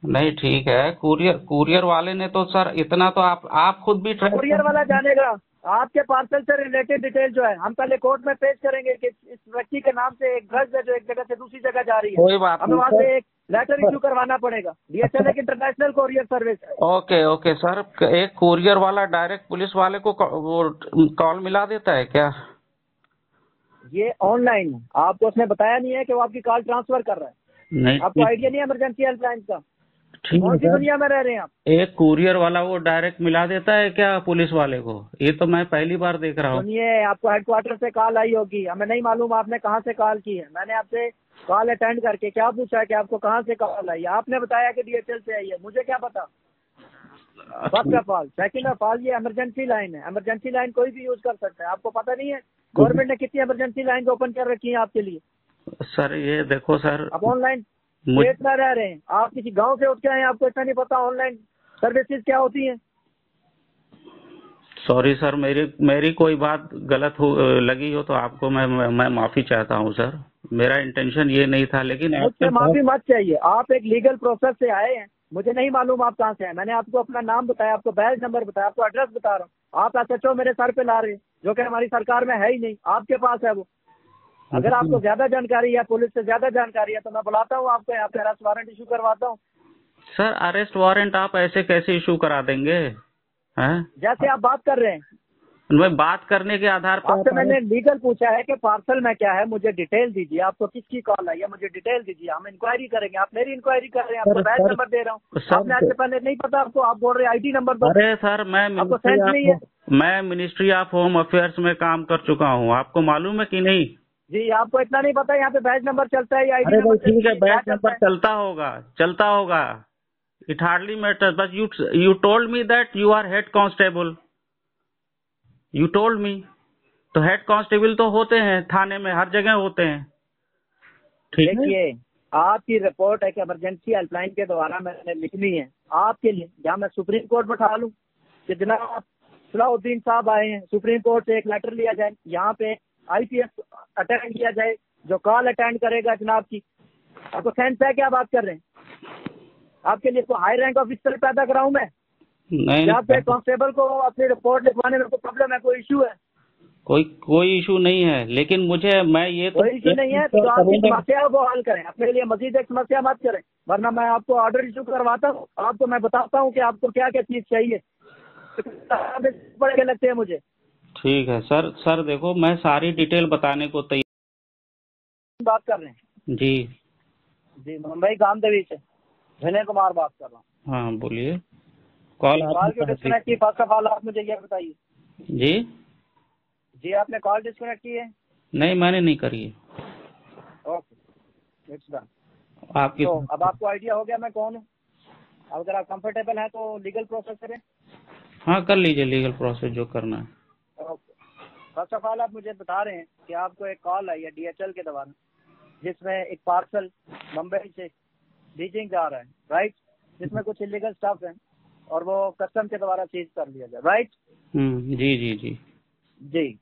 नहीं ठीक है, कुरियर वाले ने तो सर इतना तो आप खुद भी कुरियर वाला जानेगा। आपके पार्सल से रिलेटेड डिटेल जो है हम पहले कोर्ट में पेश करेंगे कि इस व्यक्ति के नाम से एक ड्रग्स है जो एक जगह से दूसरी जगह जा रही है। कोई बात हमें नहीं वहाँ सर। से एक लेटर इशू करवाना पड़ेगा। DHL एक इंटरनेशनल कोरियर सर्विस है। ओके ओके सर, एक कुरियर वाला डायरेक्ट पुलिस वाले को वो कॉल मिला देता है क्या? ये ऑनलाइन है, आपको उसने बताया नहीं है कि वो आपकी कॉल ट्रांसफर कर रहा है? नहीं, आपको आइडिया नहीं है इमरजेंसी हेल्पलाइन का? ठीक कौन है सी सर। दुनिया में रह रहे हैं आप? एक कुरियर वाला वो डायरेक्ट मिला देता है क्या पुलिस वाले को? ये तो मैं पहली बार देख रहा हूँ। सुनिए, आपको हेडक्वार्टर से कॉल आई होगी, हमें नहीं मालूम आपने कहाँ से कॉल की है। मैंने आपसे कॉल अटेंड करके क्या पूछा कि आपको कहाँ से कॉल आई? आपने बताया कि DHL से आई है, मुझे क्या पता। First of all, second of all, ये इमरजेंसी लाइन है। इमरजेंसी लाइन कोई भी यूज कर सकता है, आपको पता नहीं है? गवर्नमेंट ने कितनी इमरजेंसी लाइन ओपन कर रखी है आपके लिए। सर ये देखो सर, आप ऑनलाइन स्टेट में रह रहे हैं, आप किसी गांव से उठ के आए, आपको इतना नहीं पता ऑनलाइन सर्विसेज क्या होती हैं? सॉरी सर, मेरी कोई बात गलत लगी हो तो आपको मैं माफी चाहता हूँ सर। मेरा इंटेंशन ये नहीं था, लेकिन मुझसे माफी मत चाहिए। आप एक लीगल प्रोसेस से आए हैं, मुझे नहीं मालूम आप कहाँ से हैं। मैंने आपको अपना नाम बताया, आपको बैच नंबर बताया, आपको एड्रेस बता रहा हूँ। आप SHO मेरे सर पे ला रहे हैं, जो कि हमारी सरकार में है ही नहीं, आपके पास है वो। अगर आपको ज्यादा जानकारी है, पुलिस से ज्यादा जानकारी है, तो मैं बुलाता हूँ आपको यहाँ पे, अरेस्ट वारंट इशू करवाता हूँ। सर अरेस्ट वारंट आप ऐसे कैसे इशू करा देंगे हैं? जैसे आप बात कर रहे हैं, मैं बात करने के आधार पर आपसे मैंने लीगल पूछा है कि पार्सल में क्या है, मुझे डिटेल दीजिए, आपको किसकी कॉल आई है, मुझे डिटेल दीजिए, हम इंक्वायरी करेंगे। आप मेरी इंक्वायरी कर रहे हैं, आपको बैच नंबर दे रहा हूँ, आपने आज से पहले नहीं पता आपको, आप बोल रहे हैं ID नंबर दो। अरे सर, आपको सेंस नहीं है? मैं मिनिस्ट्री ऑफ होम अफेयर्स में काम कर चुका हूँ, आपको मालूम है कि नहीं? जी, आपको इतना नहीं पता यहाँ पे बैच नंबर चलता है या ID अरे नंबर? ठीक है, बैच नंबर चलता होगा, it hardly matters, but you told me that you are head constable, you told me. तो हेड कांस्टेबल तो होते हैं थाने में, हर जगह होते हैं, ठीक है? देखिए, आपकी रिपोर्ट एक इमरजेंसी हेल्पलाइन के द्वारा मैंने लिखनी है आपके लिए, जहाँ मैं सुप्रीम कोर्ट बैठा लूँ कि जनाब सलाउद्दीन साहब आए हैं, सुप्रीम कोर्ट से एक लेटर लिया जाए, यहाँ पे IPS अटेंड किया जाए, जो कॉल अटेंड करेगा जनाब की। आपको सेंस है क्या बात कर रहे हैं? आपके लिए कोई हाई रैंक ऑफिसर पैदा कराऊं मैं? नहीं, यहाँ पे कांस्टेबल को अपनी रिपोर्ट लिखवाने में कोई प्रॉब्लम है, कोई इशू है? कोई इशू नहीं है, लेकिन मैं ये तो कोई इशू नहीं है तो आपकी समस्या है वो हल करें, अपने लिए मजीद एक समस्या मत करें, वरना मैं आपको ऑर्डर इशू करवाता हूँ, आपको मैं बताता हूँ कि आपको क्या क्या चीज चाहिए, पड़ के लगते हैं मुझे। ठीक है सर देखो, मैं सारी डिटेल बताने को तैयार बात कर रहे हैं जी मुंबई गामदेवी से विनय कुमार बात कर रहा हूँ। हाँ बोलिए, कॉल क्यों डिस्कनेक्ट की? फर्स्ट ऑफ ऑल आप मुझे ये बताइए। जी आपने कॉल डिस्कनेक्ट की है? नहीं, मैंने नहीं करी है। Okay, it's done. आपकी तो अब आपको आइडिया हो गया मैं कौन हूँ। अगर आप कंफर्टेबल हैं तो लीगल प्रोसेस करें। हाँ कर लीजिए, लीगल प्रोसेस जो करना है। ओके, फर्स्ट ऑफ ऑल आप मुझे बता रहे हैं कि आपको एक कॉल आई है DHL के द्वारा, जिसमें एक पार्सल मुंबई से बीजिंग जा रहा है, राइट, जिसमें कुछ इलीगल स्टफ है और वो कस्टम के द्वारा सीज कर लिया जाए, राइट? जी जी जी जी।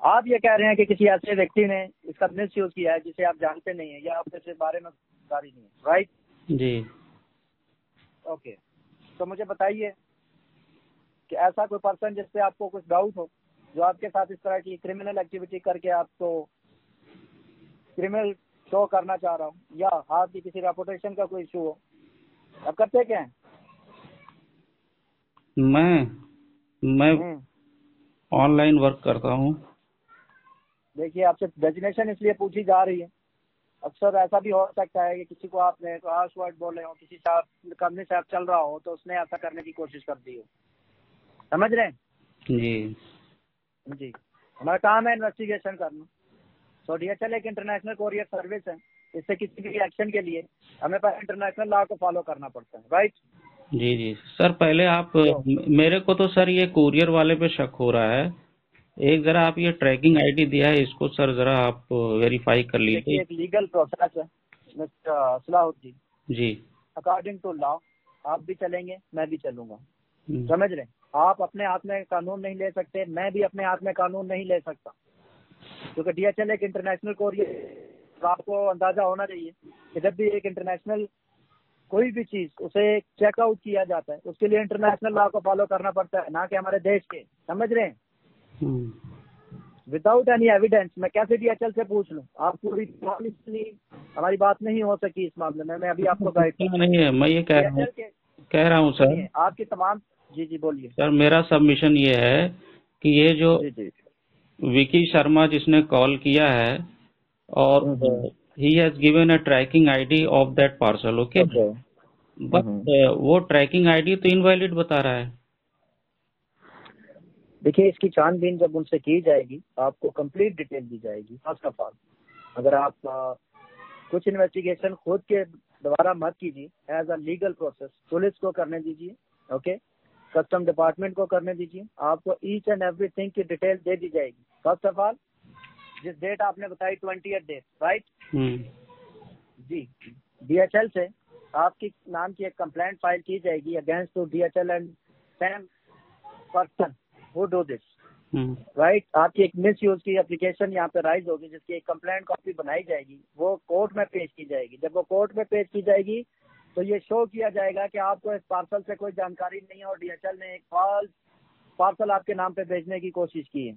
आप ये कह रहे हैं कि किसी ऐसे व्यक्ति ने इसका मिस यूज किया है जिसे आप जानते नहीं है या आपके इस बारे में जानकारी नहीं है, राइट? जी। ओके, तो मुझे बताइए कि ऐसा कोई पर्सन जिस पे आपको कुछ डाउट हो, जो आपके साथ इस तरह की क्रिमिनल एक्टिविटी करके आपको क्रिमिनल शो करना चाह रहा हूँ, या आपकी किसी रेपुटेशन का कोई इशू हो, आप करते क्या हैं? मैं ऑनलाइन वर्क करता हूँ। देखिए, आपसे डेजिग्नेशन इसलिए पूछी जा रही है, अक्सर ऐसा भी हो सकता है कि किसी को आपने हार्श वर्ड बोले हो, किसी से आप कंपनी से आप चल रहा हो तो उसने ऐसा करने की कोशिश कर दी हो, समझ रहे हैं? जी। जी, हमारा काम है इन्वेस्टिगेशन करना। तो DHL एक इंटरनेशनल कोरियर सर्विस है, इससे किसी भी एक्शन के लिए हमें पर इंटरनेशनल लॉ को फॉलो करना पड़ता है, राइट? जी जी सर, पहले आप मेरे को तो सर ये कुरियर वाले पे शक हो रहा है। एक जरा आप ये ट्रैकिंग आईडी दिया है, इसको सर जरा आप वेरीफाई कर लीजिए। देखिए, एक लीगल प्रोसेस है मिस्टर सलाहुद्दीन। जी। अकॉर्डिंग टू लॉ आप भी चलेंगे, मैं भी चलूंगा, समझ रहे? आप अपने हाथ में कानून नहीं ले सकते, मैं भी अपने हाथ में कानून नहीं ले सकता, क्योंकि DHL एक इंटरनेशनल कोरियर। आपको अंदाजा होना चाहिए कि जब भी एक इंटरनेशनल कोई भी चीज उसे चेकआउट किया जाता है, उसके लिए इंटरनेशनल लॉ को फॉलो करना पड़ता है, ना कि हमारे देश के, समझ रहे हैं? विदाउट एनी एविडेंस मैं कैसे DHL से पूछ लूं? आप पूरी हमारी बात नहीं हो सकी इस मामले में। मैं अभी आपको गाइड नहीं है, मैं ये कह रहा हूँ सर, आपकी तमाम। जी बोलिए सर। मेरा सबमिशन ये है कि ये जो विकी शर्मा जिसने कॉल किया है, और he has given a tracking ID of that parcel, okay, but वो ट्रैकिंग आईडी तो इनवैलिड बता रहा है। देखिए, इसकी छानबीन जब उनसे की जाएगी आपको कंप्लीट डिटेल दी जाएगी। फर्स्ट ऑफ ऑल, अगर आप कुछ इन्वेस्टिगेशन खुद के द्वारा मत कीजिए, as a legal process police को करने दीजिए, ओके, कस्टम डिपार्टमेंट को करने दीजिए। आपको ईच एंड एवरीथिंग की डिटेल दे दी जाएगी। फर्स्ट ऑफ ऑल, जिस डेट आपने बताई 20th डेट, राइट? जी, DHL से आपकी नाम की एक कंप्लेंट फाइल की जाएगी against to DHL and same person who do this, right? आपकी एक मिस यूज की एप्लीकेशन यहाँ पे राइज होगी, जिसकी एक कंप्लेंट कॉपी बनाई जाएगी, वो कोर्ट में पेश की जाएगी। जब वो कोर्ट में पेश की जाएगी तो ये शो किया जाएगा कि आपको इस पार्सल से कोई जानकारी नहीं है और DHL ने एक फॉल्स पार्सल आपके नाम पे भेजने की कोशिश की है।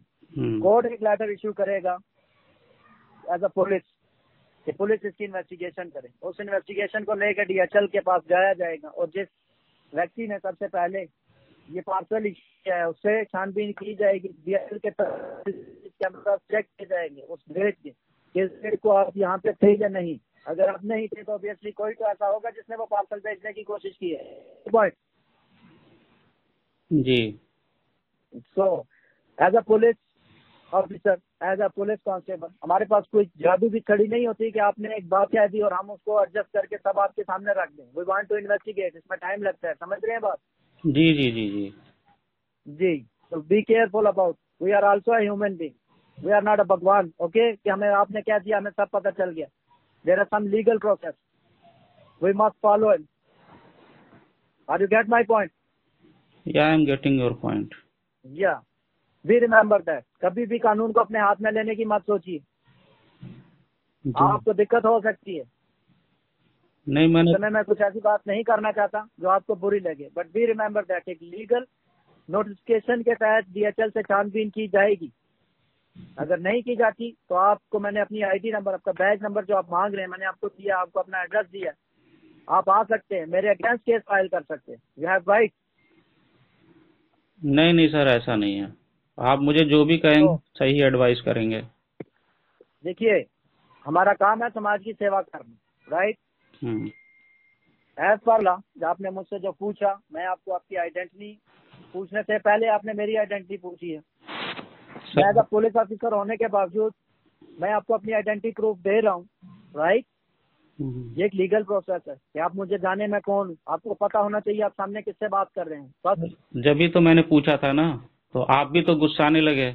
कोर्ट एक लेटर इश्यू करेगा एज अ पुलिस कि पुलिस इसकी इन्वेस्टिगेशन करे। उस इन्वेस्टिगेशन को लेकर DHL के पास जाया जाएगा, और जिस व्यक्ति ने सबसे पहले ये पार्सल किया है उससे छानबीन की जाएगी। DHL के कैमरा चेक किए जाएंगे उस डेट के, किस डेट को आप यहाँ पे थे या नहीं। अगर आप नहीं थे तो ऑब्वियसली कोई तो ऐसा होगा जिसने वो पार्सल भेजने की कोशिश की है। पॉइंट जी। So as a police officer, as a police constable, हमारे पास कोई जादू भी खड़ी नहीं होती कि आपने एक बात कह दी और हम उसको एडजस्ट करके सब आपके सामने रख दें। वी वांट टू इन्वेस्टिगेट, इसमें टाइम लगता है, समझ रहे हैं बात? जी जी जी जी जी। तो be careful about, we are also a human being, we are not a bhagwan, okay? कि हमें आपने क्या दिया हमें सब पता चल गया। There are some legal process we must follow it. Are you get my point? या I am getting your point. या वी रिमेम्बर दैट, कभी भी कानून को अपने हाथ में लेने की मत सोचिए, आपको दिक्कत हो सकती है। नहीं, मैं कुछ ऐसी बात नहीं करना चाहता जो आपको बुरी लगे, बट वी रिमेम्बर दैट एक लीगल नोटिफिकेशन के तहत DHL से छानबीन की जाएगी। अगर नहीं की जाती तो आपको मैंने अपनी ID नंबर, आपका बैच नंबर जो आप मांग रहे हैं मैंने आपको दिया, आपको अपना एड्रेस दिया, आप आ सकते हैं, मेरे अगेंस्ट केस फाइल कर सकते हैं। You have right. नहीं सर, ऐसा नहीं है। आप मुझे जो भी कहेंगे सही एडवाइस करेंगे। देखिए, हमारा काम है समाज की सेवा करना, राइट? एज पर लॉ, आपने मुझसे जो पूछा, मैं आपको आपकी आइडेंटिटी पूछने से पहले आपने मेरी आइडेंटिटी पूछी है। मैं एज अ पुलिस ऑफिसर होने के बावजूद मैं आपको अपनी आइडेंटिटी प्रूफ दे रहा हूँ, राइट? ये एक लीगल प्रोसेस है कि आप मुझे जाने मैं कौन हूँ, आपको पता होना चाहिए आप सामने किससे बात कर रहे हैं। बस जब भी तो मैंने पूछा था ना, तो आप भी तो गुस्साने लगे।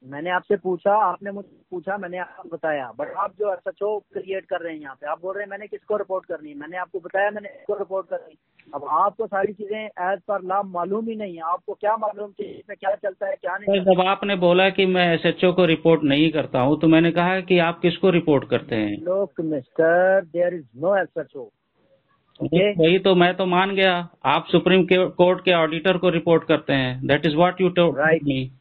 मैंने आपसे पूछा, आपने मुझसे पूछा, मैंने आपको बताया, बट आप जो SHO क्रिएट कर रहे हैं यहाँ पे, आप बोल रहे हैं मैंने किसको रिपोर्ट करनी है। मैंने आपको बताया मैंने किसको रिपोर्ट करनी है। अब आपको सारी चीजें एज पर लॉ मालूम ही नहीं है, आपको क्या मालूम कि इसमें क्या चलता है क्या नहीं सर, चलता। जब आपने बोला कि मैं एसएचओ को रिपोर्ट नहीं करता हूँ तो मैंने कहा कि आप किसको रिपोर्ट करते हैं? लोक mister, there is no SHO. Okay, वही तो मैं तो मान गया, आप सुप्रीम कोर्ट के ऑडिटर को रिपोर्ट करते हैं। That is what you told right me.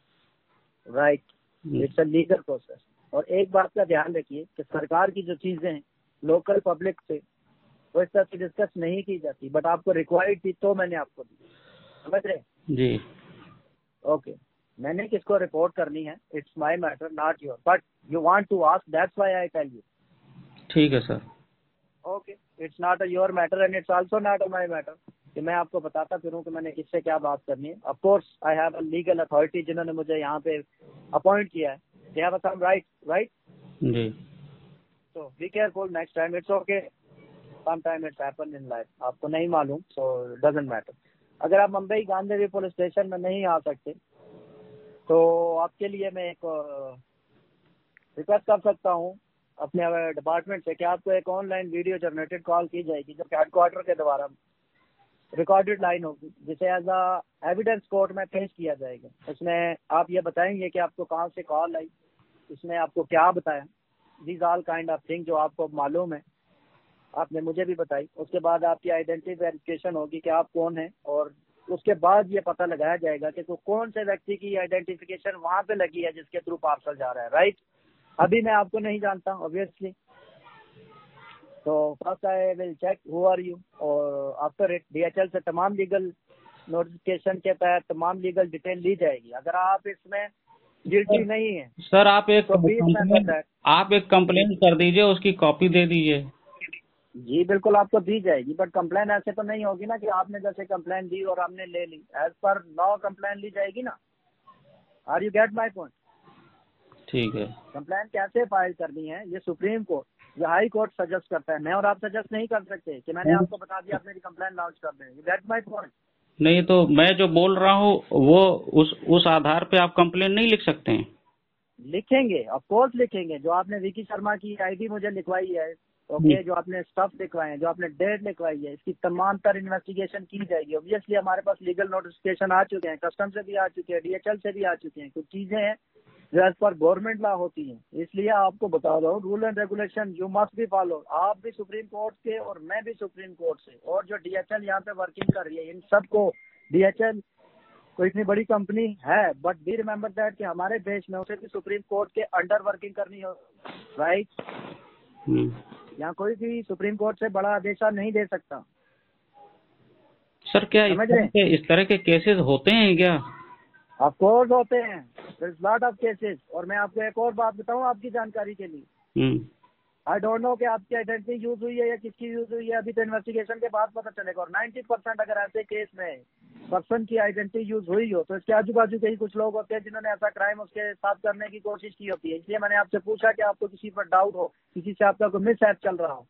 Right, it's a legal process. और एक बात का ध्यान रखिए कि सरकार की जो चीजें हैं लोकल पब्लिक से वो इस तरह से डिस्कस नहीं की जाती, बट आपको रिक्वायर्ड थी तो मैंने आपको दी, समझ रहे? जी। ओके, मैंने किसको रिपोर्ट करनी है, it's my matter not your, but you want to ask, that's why I tell you. ठीक है sir. Okay, it's not a your matter and it's also not a my matter कि मैं आपको बताता फिरूं कि मैंने किससे क्या बात करनी है। Of course I have a legal authority जिन्होंने मुझे यहाँ पे अपॉइंट किया है, they have some right, right? जी। So be careful next time, it's okay, some time it's happen in life, आपको नहीं मालूम, सो डजंट मैटर। अगर आप मुंबई गांधी पुलिस स्टेशन में नहीं आ सकते तो आपके लिए मैं एक रिक्वेस्ट कर सकता हूँ अपने डिपार्टमेंट से कि आपको एक ऑनलाइन वीडियो जनरेटेड कॉल की जाएगी जो कि हेडक्वार्टर के द्वारा रिकॉर्डेड लाइन होगी, जिसे एज अ एविडेंस कोर्ट में पेश किया जाएगा। उसमें आप ये बताएंगे कि आपको कहाँ से कॉल आई, इसमें आपको क्या बताया, these all kind of thing जो आपको मालूम है आपने मुझे भी बताई। उसके बाद आपकी आइडेंटिटी वेरिफिकेशन होगी कि आप कौन हैं, और उसके बाद ये पता लगाया जाएगा कि कौन से व्यक्ति की आइडेंटिफिकेशन वहाँ पे लगी है जिसके थ्रू पार्सल जा रहा है, राइट? अभी मैं आपको नहीं जानता ऑब्वियसली, तो first I will check who are you, और आफ्टर इट DHL से तमाम लीगल नोटिफिकेशन के तहत तमाम लीगल डिटेल ली जाएगी। अगर आप इसमें गिल्टी नहीं है सर, आप एक तो प्लीज कंप्लेंट कर दीजिए, उसकी कॉपी दे दीजिए। जी बिल्कुल आपको दी जाएगी, बट कंप्लेन ऐसे तो नहीं होगी ना कि आपने जैसे कंप्लेन दी और हमने ले ली। एज पर लॉ कंप्लेन ली जाएगी ना। Are you get my point? ठीक है। कंप्लेन कैसे फाइल करनी है ये सुप्रीम कोर्ट या हाई कोर्ट सजेस्ट करता है, मैं और आप सजेस्ट नहीं कर सकते कि मैंने आपको बता दिया आप मेरी कंप्लेन लॉन्च कर दें। You get my point? नहीं तो मैं जो बोल रहा हूँ वो उस आधार पे आप कंप्लेन नहीं लिख सकते हैं? लिखेंगे, ऑफ कोर्स लिखेंगे। जो आपने विकी शर्मा की आईडी मुझे लिखवाई है, ओके, जो आपने स्टफ लिखवाए हैं, जो आपने डेट लिखवाई है, इसकी तमाम तर इन्वेस्टिगेशन की जाएगी। ऑब्वियसली हमारे पास लीगल नोटिफिकेशन आ चुके हैं, कस्टम से भी आ चुके हैं, DHL से भी आ चुके हैं। कुछ चीजें हैं जो एज पर गवर्नमेंट लॉ होती हैं, इसलिए आपको बता रहा हूँ rule and regulation you must be follow. आप भी सुप्रीम कोर्ट के और मैं भी सुप्रीम कोर्ट से, और जो DHL यहाँ पे वर्किंग कर रही है इन सबको, DHL कोई इतनी बड़ी कंपनी है, बट बी रिमेम्बर दैट कि हमारे देश में उसे भी सुप्रीम कोर्ट के अंडर वर्किंग करनी हो, राइट? यहाँ कोई भी सुप्रीम कोर्ट से बड़ा आदेश नहीं दे सकता। सर, क्या इस तरह के केसेस होते हैं क्या? ऑफ कोर्स होते हैं, there is lot of cases. और मैं आपको एक और बात बताऊं आपकी जानकारी के लिए, आई डोंट नो कि आपकी आइडेंटिटी यूज हुई है या किसकी यूज हुई है, अभी तो इन्वेस्टिगेशन के बाद पता चलेगा। और 90% अगर ऐसे केस में पर्सन की आइडेंटिटी यूज हुई हो तो इसके आजू बाजू के ही कुछ लोग होते हैं जिन्होंने ऐसा क्राइम उसके साथ करने की कोशिश की होती है। इसलिए मैंने आपसे पूछा कि आपको किसी पर डाउट हो, किसी से आपका कोई मिसहैप चल रहा हो।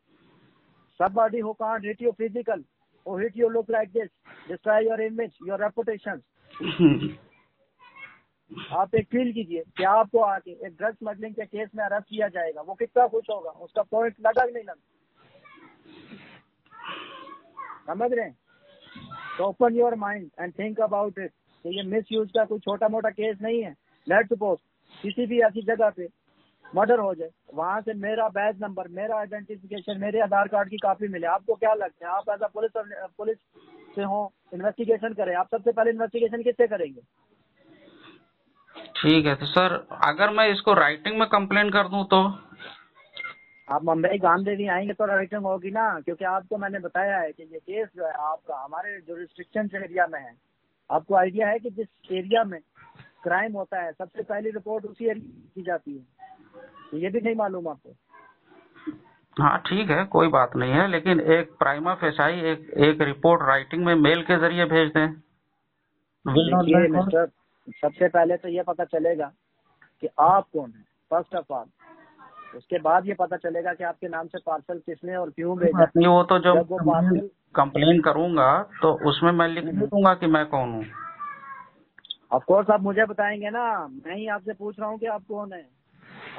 somebody who can't hit you physical or hit you look like this, destroy your image, your reputation। आप एक फील कीजिए कि आपको आके एक ड्रग स्मगलिंग के केस में अरेस्ट किया जाएगा, वो कितना खुश होगा, उसका पॉइंट लगा कि नहीं लगा? समझ रहे हैं? तो open your mind and think about it कि ये मिस यूज का कोई छोटा मोटा केस नहीं है। लेट्स सपोज किसी भी ऐसी जगह पे मर्डर हो जाए, वहां से मेरा बैच नंबर, मेरा आइडेंटिफिकेशन, मेरे आधार कार्ड की कॉपी मिले, आपको क्या लगता है? आप एज अ पुलिस से हो, इन्वेस्टिगेशन करें, आप सबसे पहले इन्वेस्टिगेशन किससे करेंगे? ठीक है, तो सर अगर मैं इसको राइटिंग में कंप्लेन कर दूं तो? आप मुंबई गांधी आएंगे तो राइटिंग होगी ना, क्योंकि आपको मैंने बताया है कि ये केस जो है आपका हमारे जो रिस्ट्रिक्शन एरिया में है। आपको आइडिया है कि जिस एरिया में क्राइम होता है सबसे पहली रिपोर्ट उसी एरिया की जाती है, तो ये भी नहीं मालूम आपको? हाँ ठीक है, कोई बात नहीं है, लेकिन एक प्राइमा फेसाई एक रिपोर्ट राइटिंग में मेल के जरिए भेज दें। देखिए मिस्टर, सबसे पहले तो ये पता चलेगा कि आप कौन है फर्स्ट ऑफ ऑल, उसके बाद ये पता चलेगा कि आपके नाम से पार्सल किसने और क्यों भेजा। नहीं, वो तो जब कंप्लेन करूंगा तो उसमें मैं लिख दूंगा कि मैं कौन हूँ। ऑफ कोर्स आप मुझे बताएंगे ना, मैं ही आपसे पूछ रहा हूँ कि आप कौन है।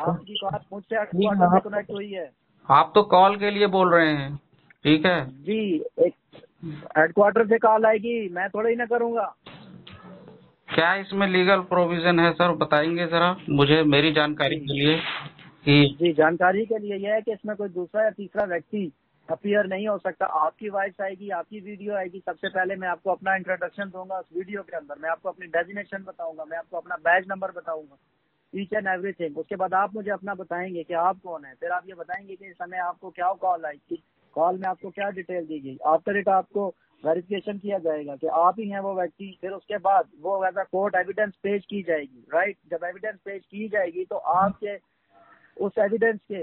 आपकी बात मुझसे कनेक्ट हुई है। आप तो कॉल के लिए बोल रहे हैं, ठीक है जी। हेडक्वार्टर से कॉल आएगी, मैं थोड़ा ही ना करूँगा। क्या इसमें लीगल प्रोविजन है सर, बताएंगे जरा मुझे, मेरी जानकारी के लिए कि जी, जानकारी के लिए यह है कि इसमें कोई दूसरा या तीसरा व्यक्ति अपीयर नहीं हो सकता। आपकी वॉइस आएगी, आपकी वीडियो आएगी। सबसे पहले मैं आपको अपना इंट्रोडक्शन दूंगा उस वीडियो के अंदर, मैं आपको अपनी डेजिग्नेशन बताऊंगा, मैं आपको अपना बैच नंबर बताऊंगा, ईच एंड एवरीथिंग। उसके बाद आप मुझे अपना बताएंगे कि आप कौन है, फिर आप ये बताएंगे कि इस समय आपको क्या कॉल आई थी, कॉल में आपको क्या डिटेल दी गई। आफ्टर इट आपको वेरिफिकेशन किया जाएगा कि आप ही हैं वो व्यक्ति। फिर उसके बाद वो एज अ कोर्ट एविडेंस पेश की जाएगी, राइट। जब एविडेंस पेश की जाएगी तो आपके उस एविडेंस के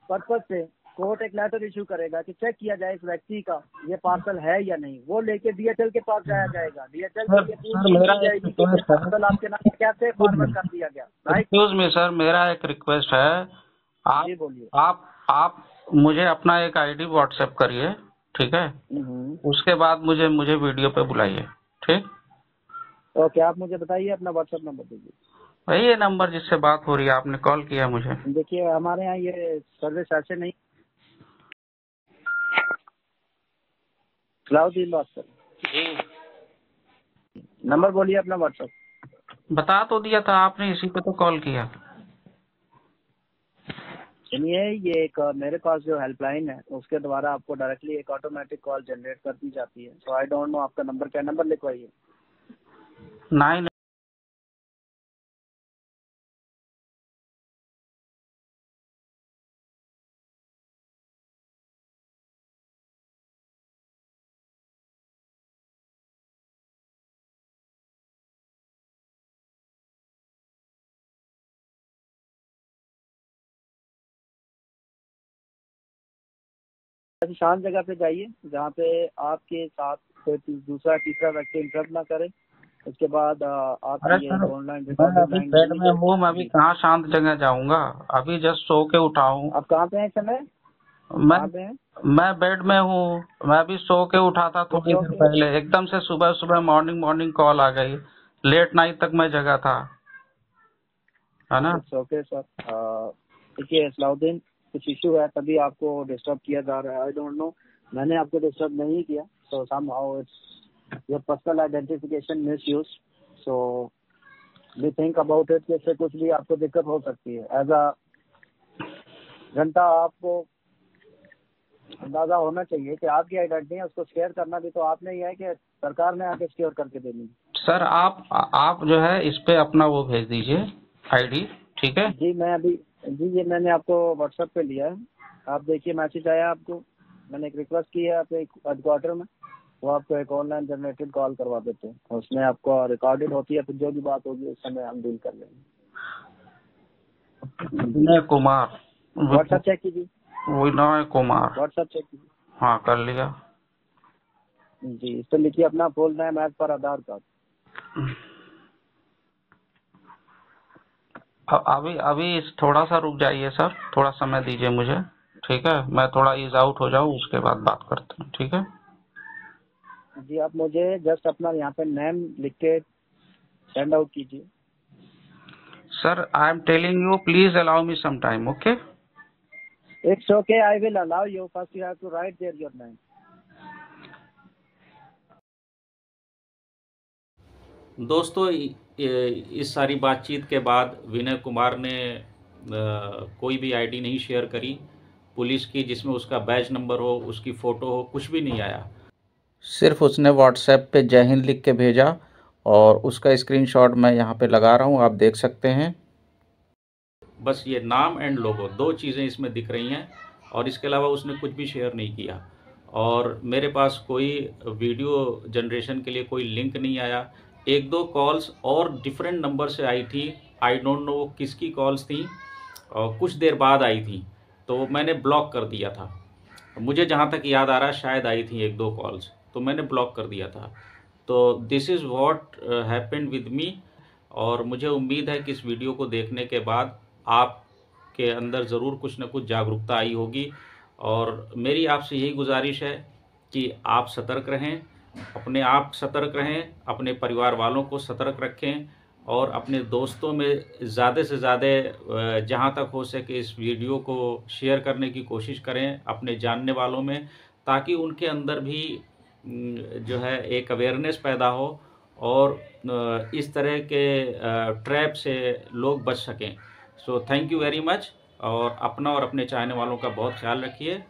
पर्पज से कोर्ट एक लेटर इशू करेगा कि चेक किया जाए इस व्यक्ति का ये पार्सल है या नहीं। वो लेके डीएचएल के पास जाया जाएगा, डीएचएल के लिए पूछताछ की जाएगी कि ये पार्सल आपके नाम कैसे फॉरवर्ड कर दिया गया, राइट। एक्सक्यूज मी सर, मेरा एक रिक्वेस्ट है, जी बोलिए। आप मुझे अपना एक आईडी व्हाट्सएप करिए, ठीक है। उसके बाद मुझे वीडियो पे बुलाइए, ठीक। ओके, आप मुझे बताइए अपना व्हाट्सएप नंबर दीजिए। वही ये नंबर जिससे बात हो रही है, आपने कॉल किया मुझे। देखिए हमारे यहाँ ये सर्विस ऐसे नहीं। सलाउद्दीन बात कर, नंबर बोलिए अपना व्हाट्सएप। बता तो दिया था आपने, इसी पे तो कॉल किया। सुनिए, ये एक मेरे पास जो हेल्पलाइन है उसके द्वारा आपको डायरेक्टली एक ऑटोमेटिक कॉल जनरेट कर दी जाती है। सो आई डोंट नो आपका नंबर क्या, नंबर लिखवाइए। 9ऐसी शांत जगह पे जाइए जहाँ पे आपके साथ कोई दूसरा तीसरा व्यक्ति इंटरप्ट ना करे। उसके बाद आप अरे ये सर, ऑनलाइन मैं अभी बेड में हूँ, मैं अभी कहाँ शांत जगह जाऊंगा, अभी जस्ट सो के उठा हूँ। आप कहाँ पे हैं इस समय? मैं बेड में हूँ, मैं अभी सो के उठा था थोड़ी देर पहले, एकदम से सुबह सुबह मॉर्निंग कॉल आ गई, लेट नाइट तक मैं जगा था, है ना। ओके सर, देखिए सलाउद्दीन, कुछ इशू है तभी आपको डिस्टर्ब किया जा रहा है। आई डोंट नो, मैंने आपको डिस्टर्ब नहीं किया। So somehow it's your personal identification misuse. So we think about it, इससे कुछ भी आपको दिक्कत हो सकती है। एज अ जनता आपको अंदाजा होना चाहिए कि आपकी आइडेंटिटी है, उसको शेयर करना भी तो आपने ही है कि सरकार ने आके शेयर करके देनी। सर आप जो है इस पे अपना वो भेज दीजिए आईडी, ठीक है। जी मैं अभी, जी ये मैंने आपको व्हाट्सएप पे लिया है, आप देखिए मैसेज आया आपको। मैंने एक रिक्वेस्ट की है आपके हेडक्वार्टर में, वो आपको एक ऑनलाइन जनरेटेड कॉल करवा देते हैं, उसमें आपको रिकॉर्डेड होती है, फिर जो भी बात होगी उस समय हम डील कर लेंगे। विनय कुमार, व्हाट्सएप चेक कीजिए, विनय कुमार, व्हाट्सएप चेक कीजिए। हाँ कर लिया। जी, इस पर लिखिए अपना फुल नेम एज पर आधार कार्ड। अभी थोड़ा सा रुक जाइए सर, थोड़ा समय दीजिए मुझे, ठीक है। मैं थोड़ा ईज आउट हो जाऊँ, उसके बाद बात करते हैं, ठीक है। जी आप मुझे जस्ट अपना यहाँ पे नेम लिख के सेंड आउट कीजिए। Sir I am telling you, please allow me some time, okay. It's okay, I will allow you, first you have to write there your name. दोस्तों, इस सारी बातचीत के बाद विनय कुमार ने कोई भी आईडी नहीं शेयर करी पुलिस की जिसमें उसका बैच नंबर हो, उसकी फ़ोटो हो, कुछ भी नहीं आया। सिर्फ उसने व्हाट्सएप पे जय हिंद लिख के भेजा और उसका स्क्रीनशॉट मैं यहाँ पे लगा रहा हूँ, आप देख सकते हैं। बस ये नाम एंड लोगो, दो चीज़ें इसमें दिख रही हैं और इसके अलावा उसने कुछ भी शेयर नहीं किया। और मेरे पास कोई वीडियो जनरेशन के लिए कोई लिंक नहीं आया। एक दो कॉल्स और डिफरेंट नंबर से आई थी, आई डोंट नो वो किसकी कॉल्स थी, और कुछ देर बाद आई थी, तो मैंने ब्लॉक कर दिया था। मुझे जहाँ तक याद आ रहा है शायद आई थी एक दो कॉल्स, तो मैंने ब्लॉक कर दिया था। तो this is what happened with me. और मुझे उम्मीद है कि इस वीडियो को देखने के बाद आपके अंदर ज़रूर कुछ न कुछ जागरूकता आई होगी। और मेरी आपसे यही गुजारिश है कि आप सतर्क रहें, अपने आप सतर्क रहें, अपने परिवार वालों को सतर्क रखें और अपने दोस्तों में ज़्यादा से ज़्यादा जहाँ तक हो सके इस वीडियो को शेयर करने की कोशिश करें अपने जानने वालों में, ताकि उनके अंदर भी जो है एक अवेयरनेस पैदा हो और इस तरह के ट्रैप से लोग बच सकें। So thank you very much, और अपना और अपने चाहने वालों का बहुत ख्याल रखिए।